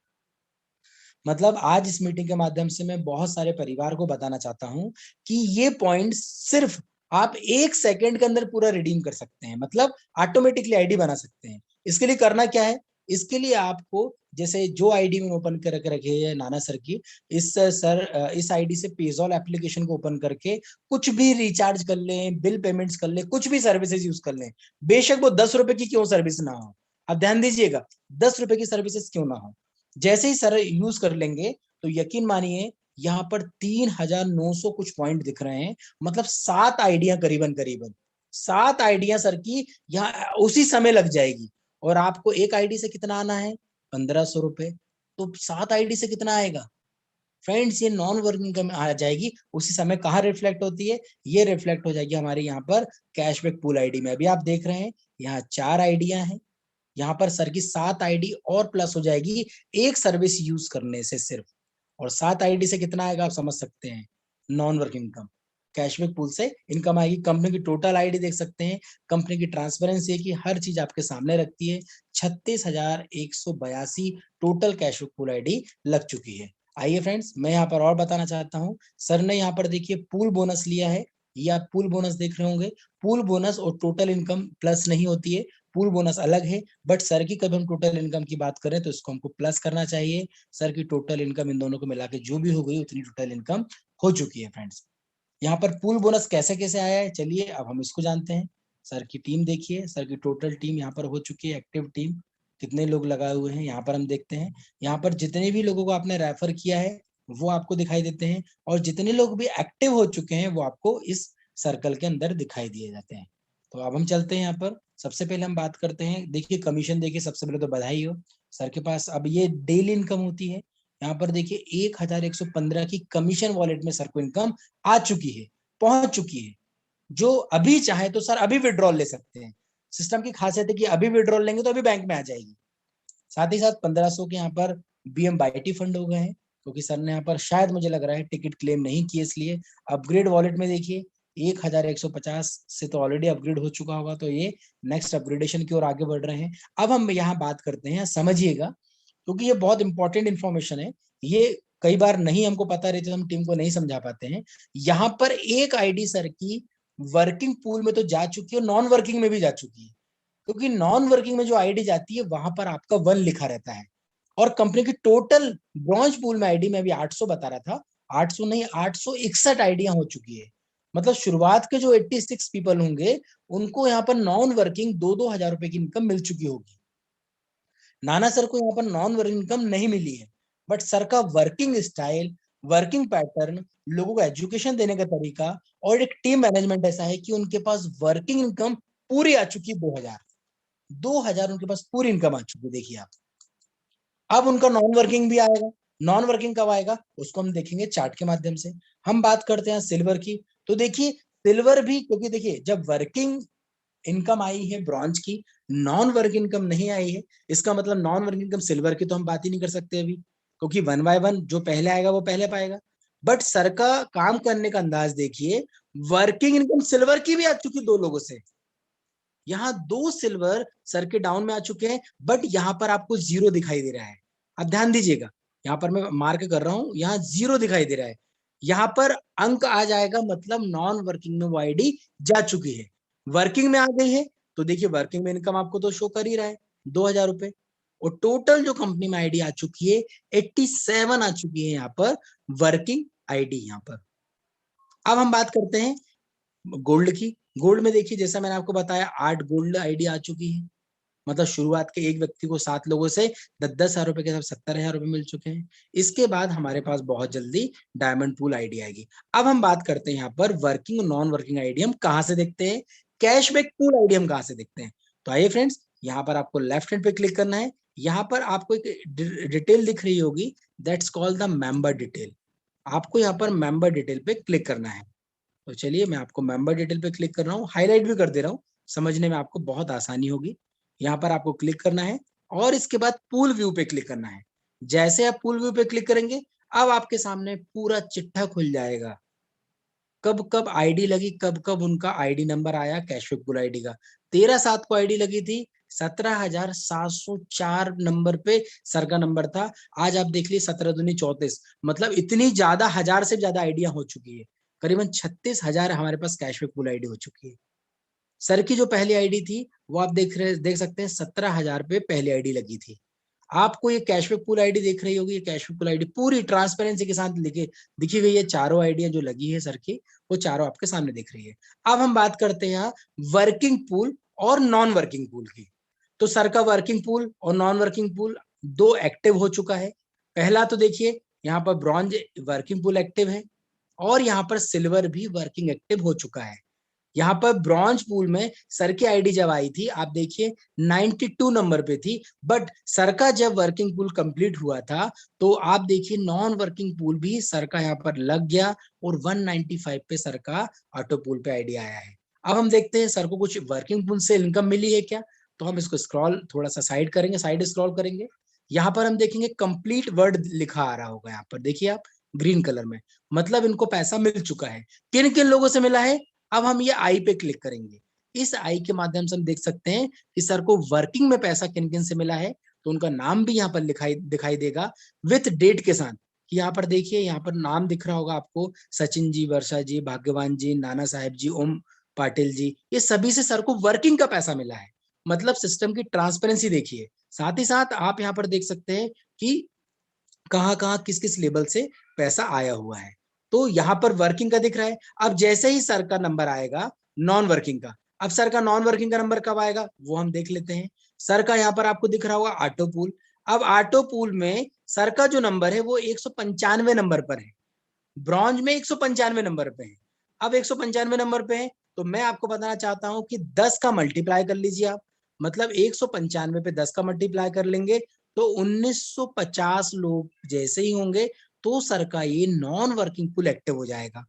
मतलब आज इस मीटिंग के माध्यम से मैं बहुत सारे परिवार को बताना चाहता हूं कि ये पॉइंट सिर्फ आप 1 सेकंड के अंदर पूरा रिडीम कर सकते हैं, मतलब ऑटोमेटिकली आईडी बना सकते हैं। इसके लिए करना क्या है, इसके लिए आपको जैसे जो आईडी में ओपन कर रखी है नाना सर की, इस आईडी से पेजॉल एप्लीकेशन को ओपन करके कुछ भी रिचार्ज कर लें, बिल पेमेंट्स कर लें, कुछ भी सर्विसेज यूज कर लें, बेशक वो 10 रुपए की क्यों सर्विस ना हो। अब ध्यान दीजिएगा, 10 रुपए की सर्विसेज क्यों ना हो, जैसे ही सर यूज कर लेंगे तो यकीन मानिए यहाँ पर 3900 कुछ पॉइंट दिख रहे हैं। मतलब 7 आइडिया करीबन 7 आइडिया सर की यहाँ उसी समय लग जाएगी। और आपको एक आईडी से कितना आना है, 1500 रुपए, तो 7 आईडी से कितना आएगा फ्रेंड्स, ये नॉन वर्किंग इनकम आ जाएगी। उसी समय कहाँ रिफ्लेक्ट होती है, ये रिफ्लेक्ट हो जाएगी हमारे यहाँ पर कैशबैक पूल आईडी में। अभी आप देख रहे हैं यहाँ 4 आइडिया हैं, यहाँ पर सर की 7 आईडी और प्लस हो जाएगी एक सर्विस यूज करने से सिर्फ। और 7 आईडी से कितना आएगा आप समझ सकते हैं, non working income cashback pool से इनकम आएगी। कंपनी की टोटल आईडी देख सकते हैं, कंपनी की ट्रांसपेरेंसी की हर चीज आपके सामने रखती है। 36,182 टोटल कैशबैक पूल आईडी लग चुकी है। आइए फ्रेंड्स मैं यहाँ पर और बताना चाहता हूँ, सर ने यहाँ पर देखिए पूल बोनस लिया है, ये आप पूल बोनस देख रहे होंगे। पूल बोनस और टोटल इनकम प्लस नहीं होती है, पूल बोनस अलग है। बट सर की कभी हम टोटल इनकम की बात करें तो इसको हमको प्लस करना चाहिए। सर की टोटल इनकम इन दोनों को मिला के जो भी हो गई उतनी टोटल इनकम हो चुकी है फ्रेंड्स। यहाँ पर पूल बोनस कैसे कैसे आया है, चलिए अब हम इसको जानते हैं। सर की टीम देखिए, सर की टोटल टीम यहाँ पर हो चुकी है, एक्टिव टीम कितने लोग लगाए हुए हैं यहाँ पर हम देखते हैं। यहाँ पर जितने भी लोगों को आपने रेफर किया है वो आपको दिखाई देते हैं, और जितने लोग भी एक्टिव हो चुके हैं वो आपको इस सर्कल के अंदर दिखाई दिए जाते हैं। तो अब हम चलते हैं यहाँ पर, सबसे पहले हम बात करते हैं। देखिए कमीशन, देखिए सबसे पहले तो बधाई हो सर के पास, अब ये डेली इनकम होती है। यहाँ पर देखिए 1115 की कमीशन वॉलेट में सर को इनकम आ चुकी है, पहुंच चुकी है। जो अभी चाहे तो सर अभी विड्रॉल ले सकते हैं। सिस्टम की खासियत है कि अभी विड्रॉल लेंगे तो अभी बैंक में आ जाएगी। साथ ही साथ 1500 के यहाँ पर BMYT फंड हो गए हैं क्योंकि सर ने यहाँ पर शायद मुझे लग रहा है टिकट क्लेम नहीं किए, इसलिए। अपग्रेड वॉलेट में देखिए 1150 से तो ऑलरेडी अपग्रेड हो चुका होगा, तो ये नेक्स्ट अपग्रेडेशन की ओर आगे बढ़ रहे हैं। अब हम यहाँ बात करते हैं, समझिएगा क्योंकि ये बहुत इंपॉर्टेंट इन्फॉर्मेशन है, ये कई बार नहीं हमको पता रहती तो हम टीम को नहीं समझा पाते हैं। यहाँ पर एक आईडी सर की वर्किंग पूल में तो जा चुकी है, नॉन वर्किंग में भी जा चुकी है, क्योंकि नॉन वर्किंग में जो आईडी जाती है वहां पर आपका 1 लिखा रहता है। और कंपनी की टोटल ब्रॉन्ज पूल में आईडी में भी 800 बता रहा था, 800 नहीं 861 आईडियां हो चुकी है। मतलब शुरुआत के जो 86 पीपल होंगे उनको यहाँ पर नॉन वर्किंग 2-2 हजार रुपए की इनकम मिल चुकी होगी। नाना सर को यहाँ पर नॉन वर्किंग इनकम नहीं मिली है, बट सर का वर्किंग स्टाइल, वर्किंग पैटर्न, लोगों को एजुकेशन देने का तरीका और एक टीम मैनेजमेंट ऐसा है कि उनके पास वर्किंग इनकम पूरी आ चुकी है। 2000 उनके पास पूरी इनकम आ चुकी है। देखिए आप, अब उनका नॉन वर्किंग भी आएगा। नॉन वर्किंग कब आएगा उसको हम देखेंगे चार्ट के माध्यम से। हम बात करते हैं सिल्वर की, तो देखिए सिल्वर भी, क्योंकि देखिए जब वर्किंग इनकम आई है ब्रॉन्ज की, नॉन वर्क इनकम नहीं आई है, इसका मतलब नॉन वर्क इनकम सिल्वर की तो हम बात ही नहीं कर सकते अभी, क्योंकि 1 बाय 1 जो पहले आएगा वो पहले पाएगा। बट सर का काम करने का अंदाज देखिए, वर्किंग इनकम सिल्वर की भी आ चुकी 2 लोगों से। यहाँ 2 सिल्वर सर के डाउन में आ चुके हैं, बट यहाँ पर आपको 0 दिखाई दे रहा है। अब ध्यान दीजिएगा, यहाँ पर मैं मार्क कर रहा हूं, यहाँ 0 दिखाई दे रहा है। यहाँ पर अंक आ जाएगा, मतलब नॉन वर्किंग में वो आईडी जा चुकी है। वर्किंग में आ गई है तो देखिए वर्किंग में इनकम आपको तो शो कर ही रहा है 2000 रुपए, और टोटल जो कंपनी में आईडी आ चुकी है 87 आ चुकी है यहाँ पर वर्किंग आईडी यहाँ पर। अब हम बात करते हैं गोल्ड की। गोल्ड में देखिए जैसा मैंने आपको बताया 8 गोल्ड आईडी आ चुकी है, मतलब शुरुआत के एक व्यक्ति को 7 लोगों से 10,000 रुपए के साथ 70,000 रुपए मिल चुके हैं। इसके बाद हमारे पास बहुत जल्दी डायमंड पूल आईडी आएगी। अब हम बात करते हैं यहाँ पर वर्किंग और नॉन वर्किंग आईडी हम कहाँ से देखते हैं, कैशबैक पूल आईडी हम कहाँ से देखते हैं। तो आइए फ्रेंड्स, यहाँ पर आपको लेफ्ट हैंड पे क्लिक करना है। यहाँ पर आपको एक डिटेल दिख रही होगी, that's called the member detail. आपको यहाँ पर मेंबर डिटेल पे क्लिक करना है। तो चलिए मैं आपको मेंबर डिटेल पे क्लिक कर रहा हूँ, हाईलाइट भी कर दे रहा हूँ, समझने में आपको बहुत आसानी होगी। यहाँ पर आपको क्लिक करना है और इसके बाद पूल व्यू पे क्लिक करना है। जैसे आप पूल व्यू पे क्लिक करेंगे, अब आपके सामने पूरा चिट्ठा खुल जाएगा, कब कब आईडी लगी, कब कब उनका आईडी नंबर आया कैशबैक पूल आईडी का। 13/7 को आईडी लगी थी, 17,704 नंबर पे सर का नंबर था। आज आप देख लीजिए 17 दूनी 34, मतलब इतनी ज्यादा, 1000 से ज्यादा आईडिया हो चुकी है। करीबन 36,000 हमारे पास कैशबैक पूल आईडी हो चुकी है। सर की जो पहली आईडी थी वो आप देख सकते हैं 17,000 पे पहली आईडी लगी थी। आपको ये कैशबैक पूल आईडी देख रही होगी, ये कैशबैक पूल आईडी पूरी ट्रांसपेरेंसी के साथ दिखी गई है। चारों आईडियां जो लगी है सर की, वो चारों आपके सामने दिख रही है। अब हम बात करते हैं यहाँ वर्किंग पूल और नॉन वर्किंग पूल की। तो सर का वर्किंग पूल और नॉन वर्किंग पूल 2 एक्टिव हो चुका है। पहला तो देखिए यहाँ पर ब्रॉन्ज वर्किंग पूल एक्टिव है और यहाँ पर सिल्वर भी वर्किंग एक्टिव हो चुका है। यहाँ पर ब्रॉन्ज पूल में सर की आईडी जब आई थी, आप देखिए 92 नंबर पे थी, बट सर का जब वर्किंग पूल कंप्लीट हुआ था तो आप देखिए नॉन वर्किंग पूल भी सर का यहाँ पर लग गया और 195 पे सर का ऑटो पूल पे आईडी आया है। अब हम देखते हैं सर को कुछ वर्किंग पूल से इनकम मिली है क्या। तो हम इसको स्क्रॉल थोड़ा सा साइड करेंगे, साइड स्क्रॉल करेंगे। यहाँ पर हम देखेंगे कंप्लीट वर्ड लिखा आ रहा होगा, यहाँ पर देखिए आप ग्रीन कलर में, मतलब इनको पैसा मिल चुका है। किन किन लोगों से मिला है, अब हम ये आई पे क्लिक करेंगे। इस आई के माध्यम से हम देख सकते हैं कि सर को वर्किंग में पैसा किन किन से मिला है। तो उनका नाम भी यहाँ पर दिखाई देगा विथ डेट के साथ। यहाँ पर देखिए, यहाँ पर नाम दिख रहा होगा आपको, सचिन जी, वर्षा जी, भाग्यवान जी, नाना साहेब जी, ओम पाटिल जी, ये सभी से सर को वर्किंग का पैसा मिला है। मतलब सिस्टम की ट्रांसपेरेंसी देखिए। साथ ही साथ आप यहाँ पर देख सकते हैं कि कहाँ कहाँ किस किस लेवल से पैसा आया हुआ है। तो यहाँ पर वर्किंग का दिख रहा है। अब जैसे ही सर का नंबर आएगा नॉन वर्किंग का, अब सर का नॉन वर्किंग का नंबर कब आएगा वो हम देख लेते हैं। सर का यहाँ पर आपको दिख रहा होगा ऑटो पूल। अब ऑटो पूल में सर का जो नंबर है वो 195 नंबर पर है, ब्रॉन्ज में 195 नंबर पे है। अब 195 नंबर पे है तो मैं आपको बताना चाहता हूं कि 10 का मल्टीप्लाई कर लीजिए आप, मतलब 195 पे 10 का मल्टीप्लाई कर लेंगे तो 1950 लोग जैसे ही होंगे तो सर का ये नॉन वर्किंग पूल एक्टिव हो जाएगा।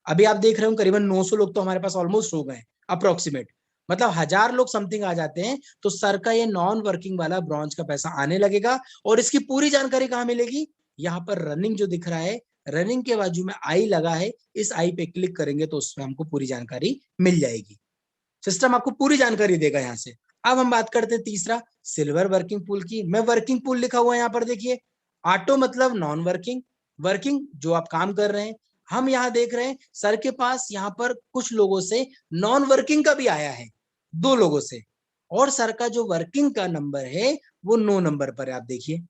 अभी आप देख रहे हो करीबन 900 लोग तो हमारे पास ऑलमोस्ट हो गए अप्रोक्सीमेट, मतलब 1000 लोग समथिंग आ जाते हैं तो सर का ये नॉन वर्किंग वाला ब्रॉन्ज का पैसा आने लगेगा। और इसकी पूरी जानकारी कहाँ मिलेगी, यहाँ पर रनिंग जो दिख रहा है, रनिंग के बाजू में आई लगा है, इस आई पे क्लिक करेंगे तो उसमें हमको पूरी जानकारी मिल जाएगी। सिस्टम आपको पूरी जानकारी देगा यहाँ से। अब हम बात करते हैं तीसरा सिल्वर वर्किंग पूल की। मैं वर्किंग पूल लिखा हुआ है यहाँ पर देखिए, ऑटो मतलब नॉन वर्किंग, वर्किंग जो आप काम कर रहे हैं। हम यहाँ देख रहे हैं सर के पास यहाँ पर कुछ लोगों से नॉन वर्किंग का भी आया है, 2 लोगों से, और सर का जो वर्किंग का नंबर है वो 9 नंबर पर है। आप देखिए,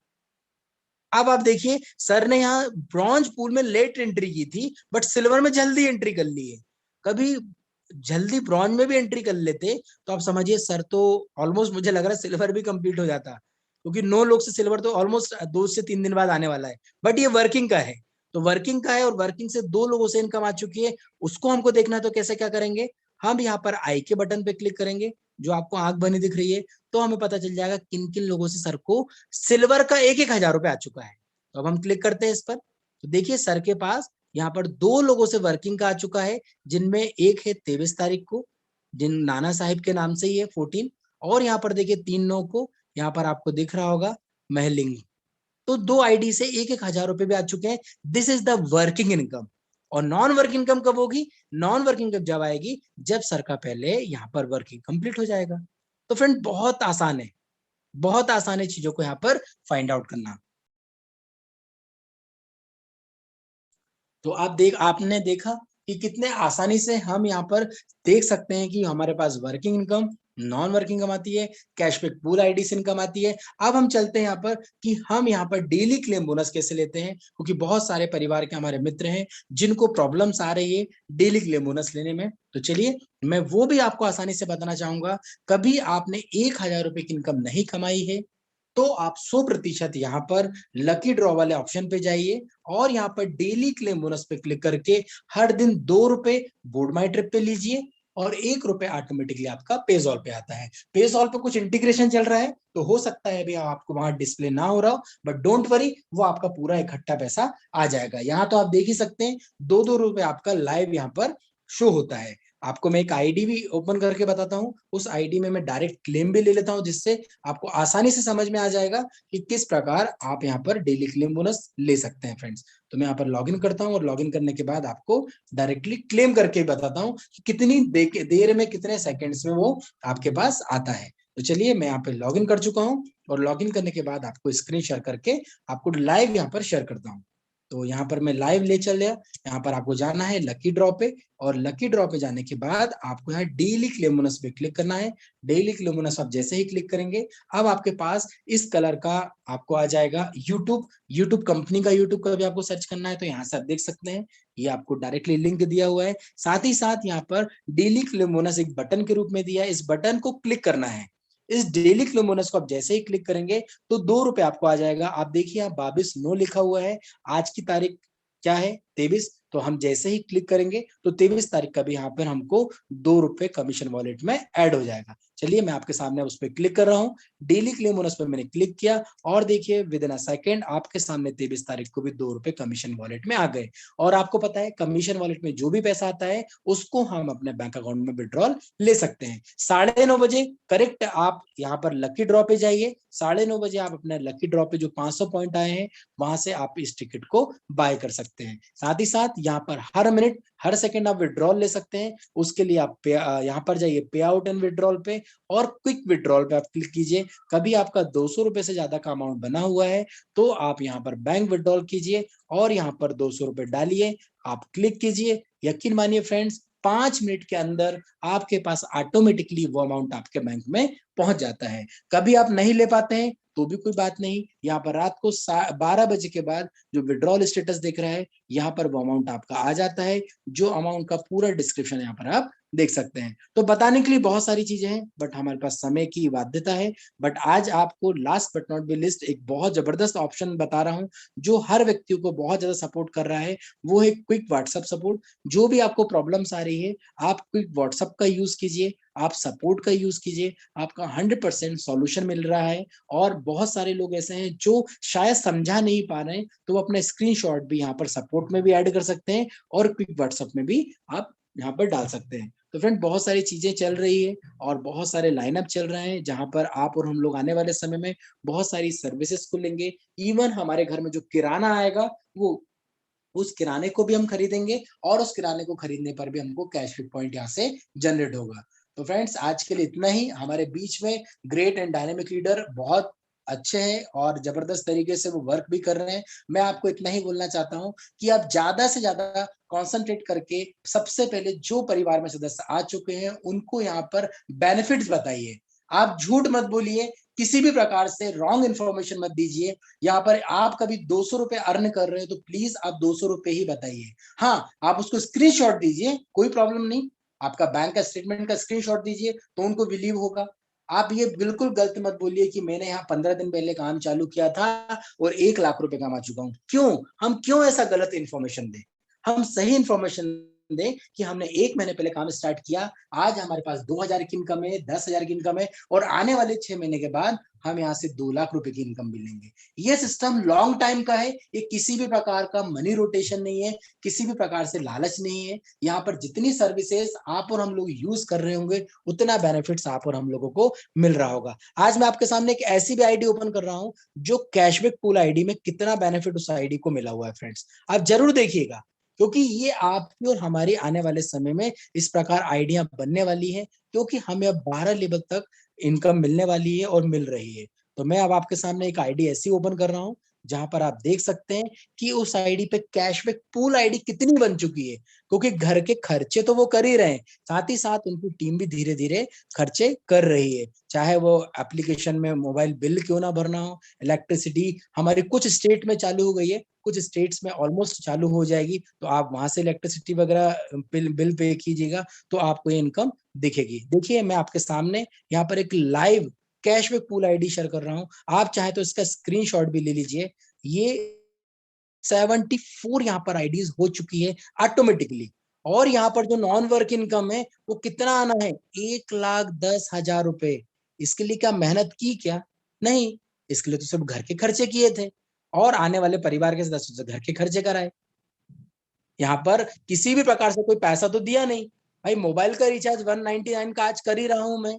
अब आप देखिए सर ने यहाँ ब्रॉन्ज पूल में लेट एंट्री की थी बट सिल्वर में जल्दी एंट्री कर ली है। कभी जल्दी ब्रॉन्ज में भी एंट्री कर लेते तो आप समझिए सर, तो ऑलमोस्ट मुझे लग रहा है सिल्वर भी कंप्लीट हो जाता, क्योंकि 9 लोग से सिल्वर तो ऑलमोस्ट 2 से 3 दिन बाद आने वाला है। बट ये वर्किंग का है, तो वर्किंग का है और वर्किंग से 2 लोगों से इनकम आ चुकी है, उसको हमको देखना है। तो कैसे क्या करेंगे, हम यहाँ पर आई के बटन पे क्लिक करेंगे, जो आपको आंख बनी दिख रही है, तो हमें पता चल जाएगा किन किन लोगों से सर को सिल्वर का 1-1 हजार रुपए आ चुका है। तो अब हम क्लिक करते हैं इस पर, तो देखिए सर के पास यहाँ पर 2 लोगों से वर्किंग का आ चुका है, जिनमें एक है 23 तारीख को, जिन नाना साहिब के नाम से ही है 14, और यहाँ पर देखिए 3/9 को यहाँ पर आपको दिख रहा होगा महलिंग। तो 2 आईडी से 1-1 हजार रुपए भी आ चुके हैं। This is the working income. और नॉन वर्किंग इनकम कब होगी, नॉन वर्किंग इनकम जब आएगी जब सर का पहले यहाँ पर वर्किंग कंप्लीट हो जाएगा। तो फ्रेंड बहुत आसान है, बहुत आसान है चीजों को यहाँ पर फाइंड आउट करना। तो आपने देखा कि कितने आसानी से हम यहाँ पर देख सकते हैं कि हमारे पास working income, non working income आती है, कैशबैक पूल आईडी से इनकम आती है। अब हम चलते हैं यहाँ पर कि हम यहाँ पर डेली क्लेम बोनस कैसे लेते हैं, क्योंकि बहुत सारे परिवार के हमारे मित्र हैं जिनको प्रॉब्लम्स आ रही है डेली क्लेम बोनस लेने में। तो चलिए मैं वो भी आपको आसानी से बताना चाहूंगा। कभी आपने 1,000 रुपए की इनकम नहीं कमाई है तो आप 100% यहाँ पर लकी ड्रॉ वाले ऑप्शन पे जाइए और यहाँ पर डेली क्लेम बोनस पे क्लिक करके हर दिन 2 रुपए बोर्ड माई ट्रिप पे लीजिए और 1 रुपए ऑटोमेटिकली आपका पेजॉल पे आता है। पेजॉल पे कुछ इंटीग्रेशन चल रहा है तो हो सकता है अभी आपको वहां डिस्प्ले ना हो रहा हो, बट डोंट वरी, वो आपका पूरा इकट्ठा पैसा आ जाएगा। यहाँ तो आप देख ही सकते हैं 2-2 रुपए आपका लाइव यहाँ पर शो होता है। आपको मैं एक आईडी भी ओपन करके बताता हूँ, उस आईडी में मैं डायरेक्ट क्लेम भी ले लेता हूँ, जिससे आपको आसानी से समझ में आ जाएगा कि किस प्रकार आप यहाँ पर डेली क्लेम बोनस ले सकते हैं फ्रेंड्स। तो मैं यहाँ पर लॉगिन करता हूँ और लॉगिन करने के बाद आपको डायरेक्टली क्लेम करके बताता हूँ कि कितनी देर में, कितने सेकंड्स में वो आपके पास आता है। तो चलिए मैं यहाँ पे लॉगिन कर चुका हूँ और लॉगिन करने के बाद आपको स्क्रीन शेयर करके आपको लाइव यहाँ पर शेयर करता हूँ। तो यहाँ पर मैं लाइव ले चल गया। यहाँ पर आपको जाना है लकी ड्रॉ पे और लकी ड्रॉ पे जाने के बाद आपको यहाँ डेली क्लेम बोनस पे क्लिक करना है। डेली क्लेम बोनस आप जैसे ही क्लिक करेंगे अब आपके पास इस कलर का आपको आ जाएगा यूट्यूब कंपनी का। यूट्यूब का भी आपको सर्च करना है तो यहाँ से आप देख सकते हैं, ये आपको डायरेक्टली लिंक दिया हुआ है। साथ ही साथ यहाँ पर डेली क्लेम बोनस एक बटन के रूप में दिया है, इस बटन को क्लिक करना है। इस डेली क्लेम बोनस को आप जैसे ही क्लिक करेंगे तो 2 रुपए आपको आ जाएगा। आप देखिए यहाँ 22/9 लिखा हुआ है, आज की तारीख क्या है 23, तो हम जैसे ही क्लिक करेंगे तो 23 तारीख का भी यहाँ पर हमको 2 रुपए कमीशन वॉलेट में ऐड हो जाएगा। चलिए मैं आपके सामने उस पर क्लिक कर रहा हूँ, डेली क्लेम बोनस पर मैंने क्लिक किया और देखिए विद इन अ सेकेंड आपके सामने 23 तारीख को भी 2 रुपए कमीशन वॉलेट में आ गए। और आपको पता है कमीशन वॉलेट में जो भी पैसा आता है उसको हम अपने बैंक अकाउंट में विड्रॉल ले सकते हैं। 9:30 बजे करेक्ट आप यहाँ पर लकी ड्रॉ पे जाइए। 9:30 बजे आप अपने लकी ड्रॉ पे जो 500 पॉइंट आए हैं वहां से आप इस टिकट को बाय कर सकते हैं। साथ ही साथ यहाँ पर हर मिनट हर सेकंड आप विड्रॉल ले सकते हैं। उसके लिए आप यहाँ पर जाइए पे आउट एंड विड्रॉल पे और क्विक विड्रॉल पे आप क्लिक कीजिए। कभी आपका 200 रुपए से ज्यादा का अमाउंट बना हुआ है तो आप यहाँ पर बैंक विड्रॉल कीजिए और यहाँ पर 200 रुपए डालिए, आप क्लिक कीजिए। यकीन मानिए फ्रेंड्स 5 मिनट के अंदर आपके पास ऑटोमेटिकली वो अमाउंट आपके बैंक में पहुंच जाता है। कभी आप नहीं ले पाते हैं तो भी कोई बात नहीं, यहाँ पर रात को 12 बजे के बाद जो विड्रॉल स्टेटस दिख रहा है यहाँ पर वो अमाउंट आपका आ जाता है, जो अमाउंट का पूरा डिस्क्रिप्शन यहाँ पर आप देख सकते हैं। तो बताने के लिए बहुत सारी चीजें हैं बट हमारे पास समय की बाध्यता है। बट आज आपको last but not be list एक बहुत जबरदस्त ऑप्शन बता रहा हूं जो हर व्यक्ति को बहुत ज्यादा सपोर्ट कर रहा है, वो है क्विक व्हाट्सएप सपोर्ट। जो भी आपको प्रॉब्लम्स आ रही है आप क्विक व्हाट्सएप का यूज कीजिए, आप सपोर्ट का यूज कीजिए, आपका 100% सॉल्यूशन मिल रहा है। और बहुत सारे लोग ऐसे हैं जो शायद समझा नहीं पा रहे हैं तो वो अपना स्क्रीनशॉट भी यहाँ पर सपोर्ट में भी ऐड कर सकते हैं और क्विक व्हाट्सएप में भी आप यहाँ पर डाल सकते हैं। तो फ्रेंड बहुत सारी चीजें चल रही है और बहुत सारे लाइनअप चल रहे हैं जहां पर आप और हम लोग आने वाले समय में बहुत सारी सर्विसेज खुलेंगे। इवन हमारे घर में जो किराना आएगा वो उस किराने को भी हम खरीदेंगे और उस किराने को खरीदने पर भी हमको कैशबैक पॉइंट यहाँ से जनरेट होगा। तो फ्रेंड्स आज के लिए इतना ही। हमारे बीच में ग्रेट एंड डायनेमिक लीडर बहुत अच्छे हैं और जबरदस्त तरीके से वो वर्क भी कर रहे हैं। मैं आपको इतना ही बोलना चाहता हूं कि आप ज्यादा से ज्यादा कॉन्सेंट्रेट करके सबसे पहले जो परिवार में सदस्य आ चुके हैं उनको यहाँ पर बेनिफिट्स बताइए। आप झूठ मत बोलिए किसी भी प्रकार से रॉन्ग इन्फॉर्मेशन मत दीजिए। यहाँ पर आप कभी 200 रुपए अर्न कर रहे हो तो प्लीज आप 200 रुपए ही बताइए। हाँ, आप उसको स्क्रीनशॉट दीजिए, कोई प्रॉब्लम नहीं, आपका बैंक का स्टेटमेंट का स्क्रीनशॉट दीजिए तो उनको बिलीव होगा। आप ये बिल्कुल गलत मत बोलिए कि मैंने यहाँ 15 दिन पहले काम चालू किया था और 1 लाख रुपए कमा चुका हूँ। हम क्यों ऐसा गलत इन्फॉर्मेशन दें? हम सही इन्फॉर्मेशन दें कि हमने 1 महीने पहले काम स्टार्ट किया, आज हमारे पास 2,000 की इनकम है, 10,000 की इनकम है और आने वाले 6 महीने के बाद हम यहाँ से 2 लाख रुपए की इनकम मिलेंगे। ये सिस्टम लॉन्ग टाइम का है, ये किसी भी प्रकार का मनी रोटेशन नहीं है, किसी भी प्रकार से लालच नहीं है। यहाँ पर जितनी सर्विसेज आप और हम लोग यूज कर रहे होंगे उतना बेनिफिट्स आप और हम लोगों को मिल रहा होगा। आज मैं आपके सामने एक ऐसी भी आईडी ओपन कर रहा हूँ जो कैशबैक पूल आईडी में कितना बेनिफिट उस आईडी को मिला हुआ है। फ्रेंड्स, आप जरूर देखिएगा, क्योंकि ये आपकी और हमारी आने वाले समय में इस प्रकार आइडिया बनने वाली है, क्योंकि हमें अब 12 लेवल तक इनकम मिलने वाली है और मिल रही है। तो मैं अब आपके सामने एक आईडी ऐसी ओपन कर रहा हूं जहां पर आप देख सकते हैं कि उस आईडी पे कैशबैक पूल आईडी कितनी बन चुकी है, क्योंकि घर के खर्चे तो वो कर ही रहे हैं, साथ ही साथ उनकी टीम भी धीरे धीरे खर्चे कर रही है। चाहे वो एप्लीकेशन में मोबाइल बिल क्यों ना भरना हो, इलेक्ट्रिसिटी हमारी कुछ स्टेट में चालू हो गई है, कुछ स्टेट्स में ऑलमोस्ट चालू हो जाएगी, तो आप वहां से इलेक्ट्रिसिटी वगैरह बिल पे कीजिएगा तो आपको ये इनकम दिखेगी। देखिए, मैं आपके सामने यहाँ पर एक live cashback pool ID share कर रहा हूं, आप चाहे तो इसका स्क्रीनशॉट भी ले लीजिए। ये 74 यहाँ पर आईडीज हो चुकी है ऑटोमेटिकली, और यहाँ पर जो नॉन वर्क इनकम है वो कितना आना है, 1,10,000 रुपए। इसके लिए क्या मेहनत की क्या? नहीं, इसके लिए तो सिर्फ घर के खर्चे किए थे और आने वाले परिवार के सदस्यों से घर के खर्चे कराए। यहाँ पर किसी भी प्रकार से कोई पैसा तो दिया नहीं। भाई, मोबाइल का रिचार्ज 199 का आज कर ही रहा हूं मैं,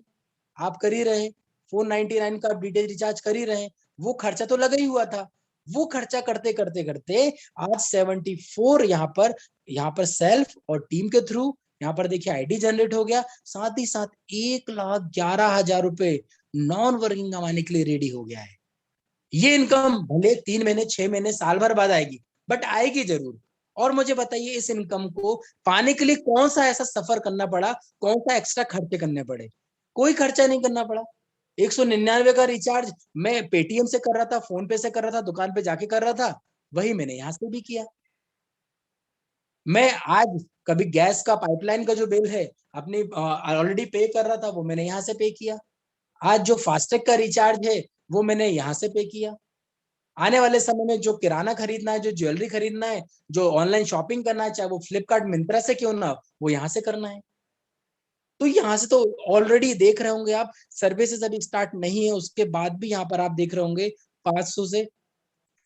आप कर ही रहे, 499 का बीटेज रिचार्ज कर ही रहे, वो खर्चा तो लगा ही हुआ था। वो खर्चा करते करते करते आज 74 यहाँ पर सेल्फ और टीम के थ्रू यहाँ पर देखिए आईडी जनरेट हो गया, साथ ही साथ 1,11,000 रुपए नॉन वर्किंग कमाने के लिए रेडी हो गया है। ये इनकम भले 3 महीने, 6 महीने, साल भर बाद आएगी, बट आएगी जरूर। और मुझे बताइए, इस इनकम को पाने के लिए कौन सा ऐसा सफर करना पड़ा, कौन सा एक्स्ट्रा खर्चे करने पड़े? कोई खर्चा नहीं करना पड़ा। 199 का रिचार्ज मैं पेटीएम से कर रहा था, फोन पे से कर रहा था, दुकान पे जाके कर रहा था, वही मैंने यहां से भी किया। मैं आज कभी गैस का पाइपलाइन का जो बिल है अपनी ऑलरेडी पे कर रहा था, वो मैंने यहाँ से पे किया। आज जो फास्टैग का रिचार्ज है वो मैंने यहाँ से पे किया। आने वाले समय में जो किराना खरीदना है, जो ज्वेलरी खरीदना है, जो ऑनलाइन शॉपिंग करना है, चाहे वो फ्लिपकार्ट मिंत्रा से क्यों ना, वो यहाँ से करना है। तो यहाँ से तो ऑलरेडी देख रहे होंगे आप, सर्विसेज अभी स्टार्ट नहीं है, उसके बाद भी यहाँ पर आप देख रहे होंगे 500 से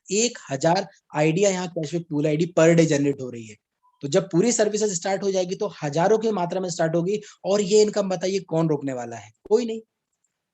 1,000 आइडिया यहाँ cashback pool ID per day generate हो रही है। तो जब पूरी सर्विसेज स्टार्ट हो जाएगी तो हजारों की मात्रा में स्टार्ट होगी, और ये इनकम बताइए कौन रोकने वाला है? कोई नहीं।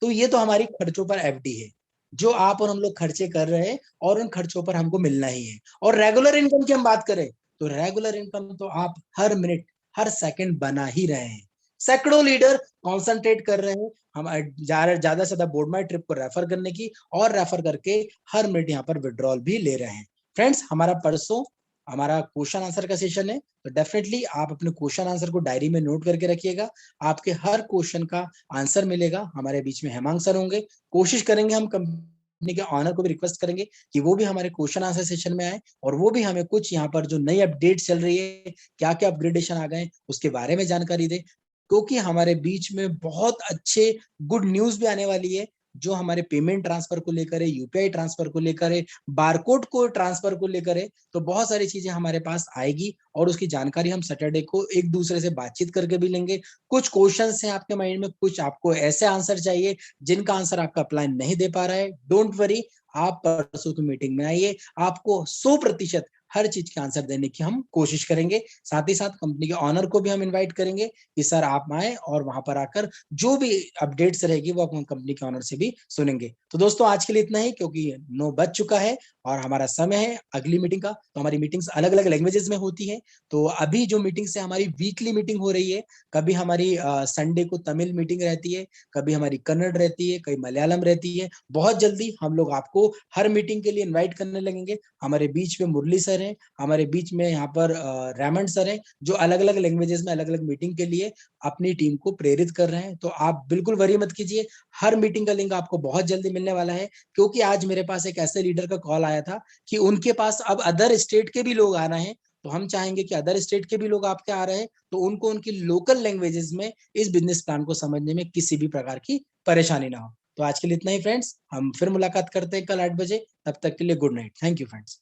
तो ये तो हमारी खर्चों पर एफडी है, जो आप और हम लोग खर्चे कर रहे हैं और उन खर्चों पर हमको मिलना ही है। और रेगुलर इनकम की हम बात करें तो रेगुलर इनकम तो आप हर मिनट हर सेकंड बना ही रहे हैं। सैकड़ों लीडर कॉन्सेंट्रेट कर रहे हैं हम ज्यादा से ज्यादा बोर्ड माई ट्रिप को रेफर करने की, और रेफर करके हर मिनट यहाँ पर विड्रॉल भी ले रहे हैं। फ्रेंड्स, हमारा परसों हमारा क्वेश्चन आंसर का सेशन है, तो डेफिनेटली आप अपने क्वेश्चन आंसर को डायरी में नोट करके रखिएगा। आपके हर क्वेश्चन का आंसर मिलेगा। हमारे बीच में हेमांग सर होंगे, कोशिश करेंगे हम कंपनी के ऑनर को भी रिक्वेस्ट करेंगे कि वो भी हमारे क्वेश्चन आंसर सेशन में आए और वो भी हमें कुछ यहाँ पर जो नई अपडेट चल रही है, क्या क्या अपग्रेडेशन आ गए, उसके बारे में जानकारी दे, क्योंकि हमारे बीच में बहुत अच्छे गुड न्यूज भी आने वाली है, जो हमारे पेमेंट ट्रांसफर को लेकर है, यूपीआई ट्रांसफर को लेकर है, बारकोड को ट्रांसफर को लेकर है। तो बहुत सारी चीजें हमारे पास आएगी और उसकी जानकारी हम सैटरडे को एक दूसरे से बातचीत करके भी लेंगे। कुछ क्वेश्चंस हैं आपके माइंड में, कुछ आपको ऐसे आंसर चाहिए जिनका आंसर आपका अप्लाई नहीं दे पा रहा है, डोंट वरी, आप परसों की मीटिंग में आइए, आपको 100% हर चीज के आंसर देने की हम कोशिश करेंगे। साथ ही साथ कंपनी के ऑनर को भी हम इनवाइट करेंगे कि सर आप आए और वहां पर आकर जो भी अपडेट्स रहेगी वो हम कंपनी के ऑनर से भी सुनेंगे। तो दोस्तों, आज के लिए इतना ही, क्योंकि 9 बज चुका है और हमारा समय है अगली मीटिंग का। तो हमारी मीटिंग्स अलग अलग लैंग्वेजेस में होती है। तो अभी जो मीटिंग्स है हमारी वीकली मीटिंग हो रही है। कभी हमारी संडे को तमिल मीटिंग रहती है, कभी हमारी कन्नड़ रहती है, कभी मलयालम रहती है। बहुत जल्दी हम लोग आपको हर मीटिंग के लिए इन्वाइट करने लगेंगे। हमारे बीच में मुरली सर सर हैं, हमारे बीच में यहाँ पर रेमंड सर हैं, जो अलग अलग लैंग्वेजेस में अलग अलग मीटिंग के लिए अपनी टीम को प्रेरित कर रहे हैं। तो आप बिल्कुल वरी मत कीजिए, हर मीटिंग का लिंक आपको बहुत जल्दी मिलने वाला है, क्योंकि आज मेरे पास एक ऐसे लीडर का कॉल आया था कि उनके पास अब अदर स्टेट के भी लोग आ रहे हैं। तो हम चाहेंगे कि अदर स्टेट के भी लोग आपके आ रहे हैं, तो उनको उनकी लोकल लैंग्वेजेस में इस बिजनेस प्लान को समझने में किसी भी प्रकार की परेशानी ना हो। तो आज के लिए इतना ही फ्रेंड्स, हम फिर मुलाकात करते हैं कल 8 बजे। तब तक के लिए good night. Thank you friends.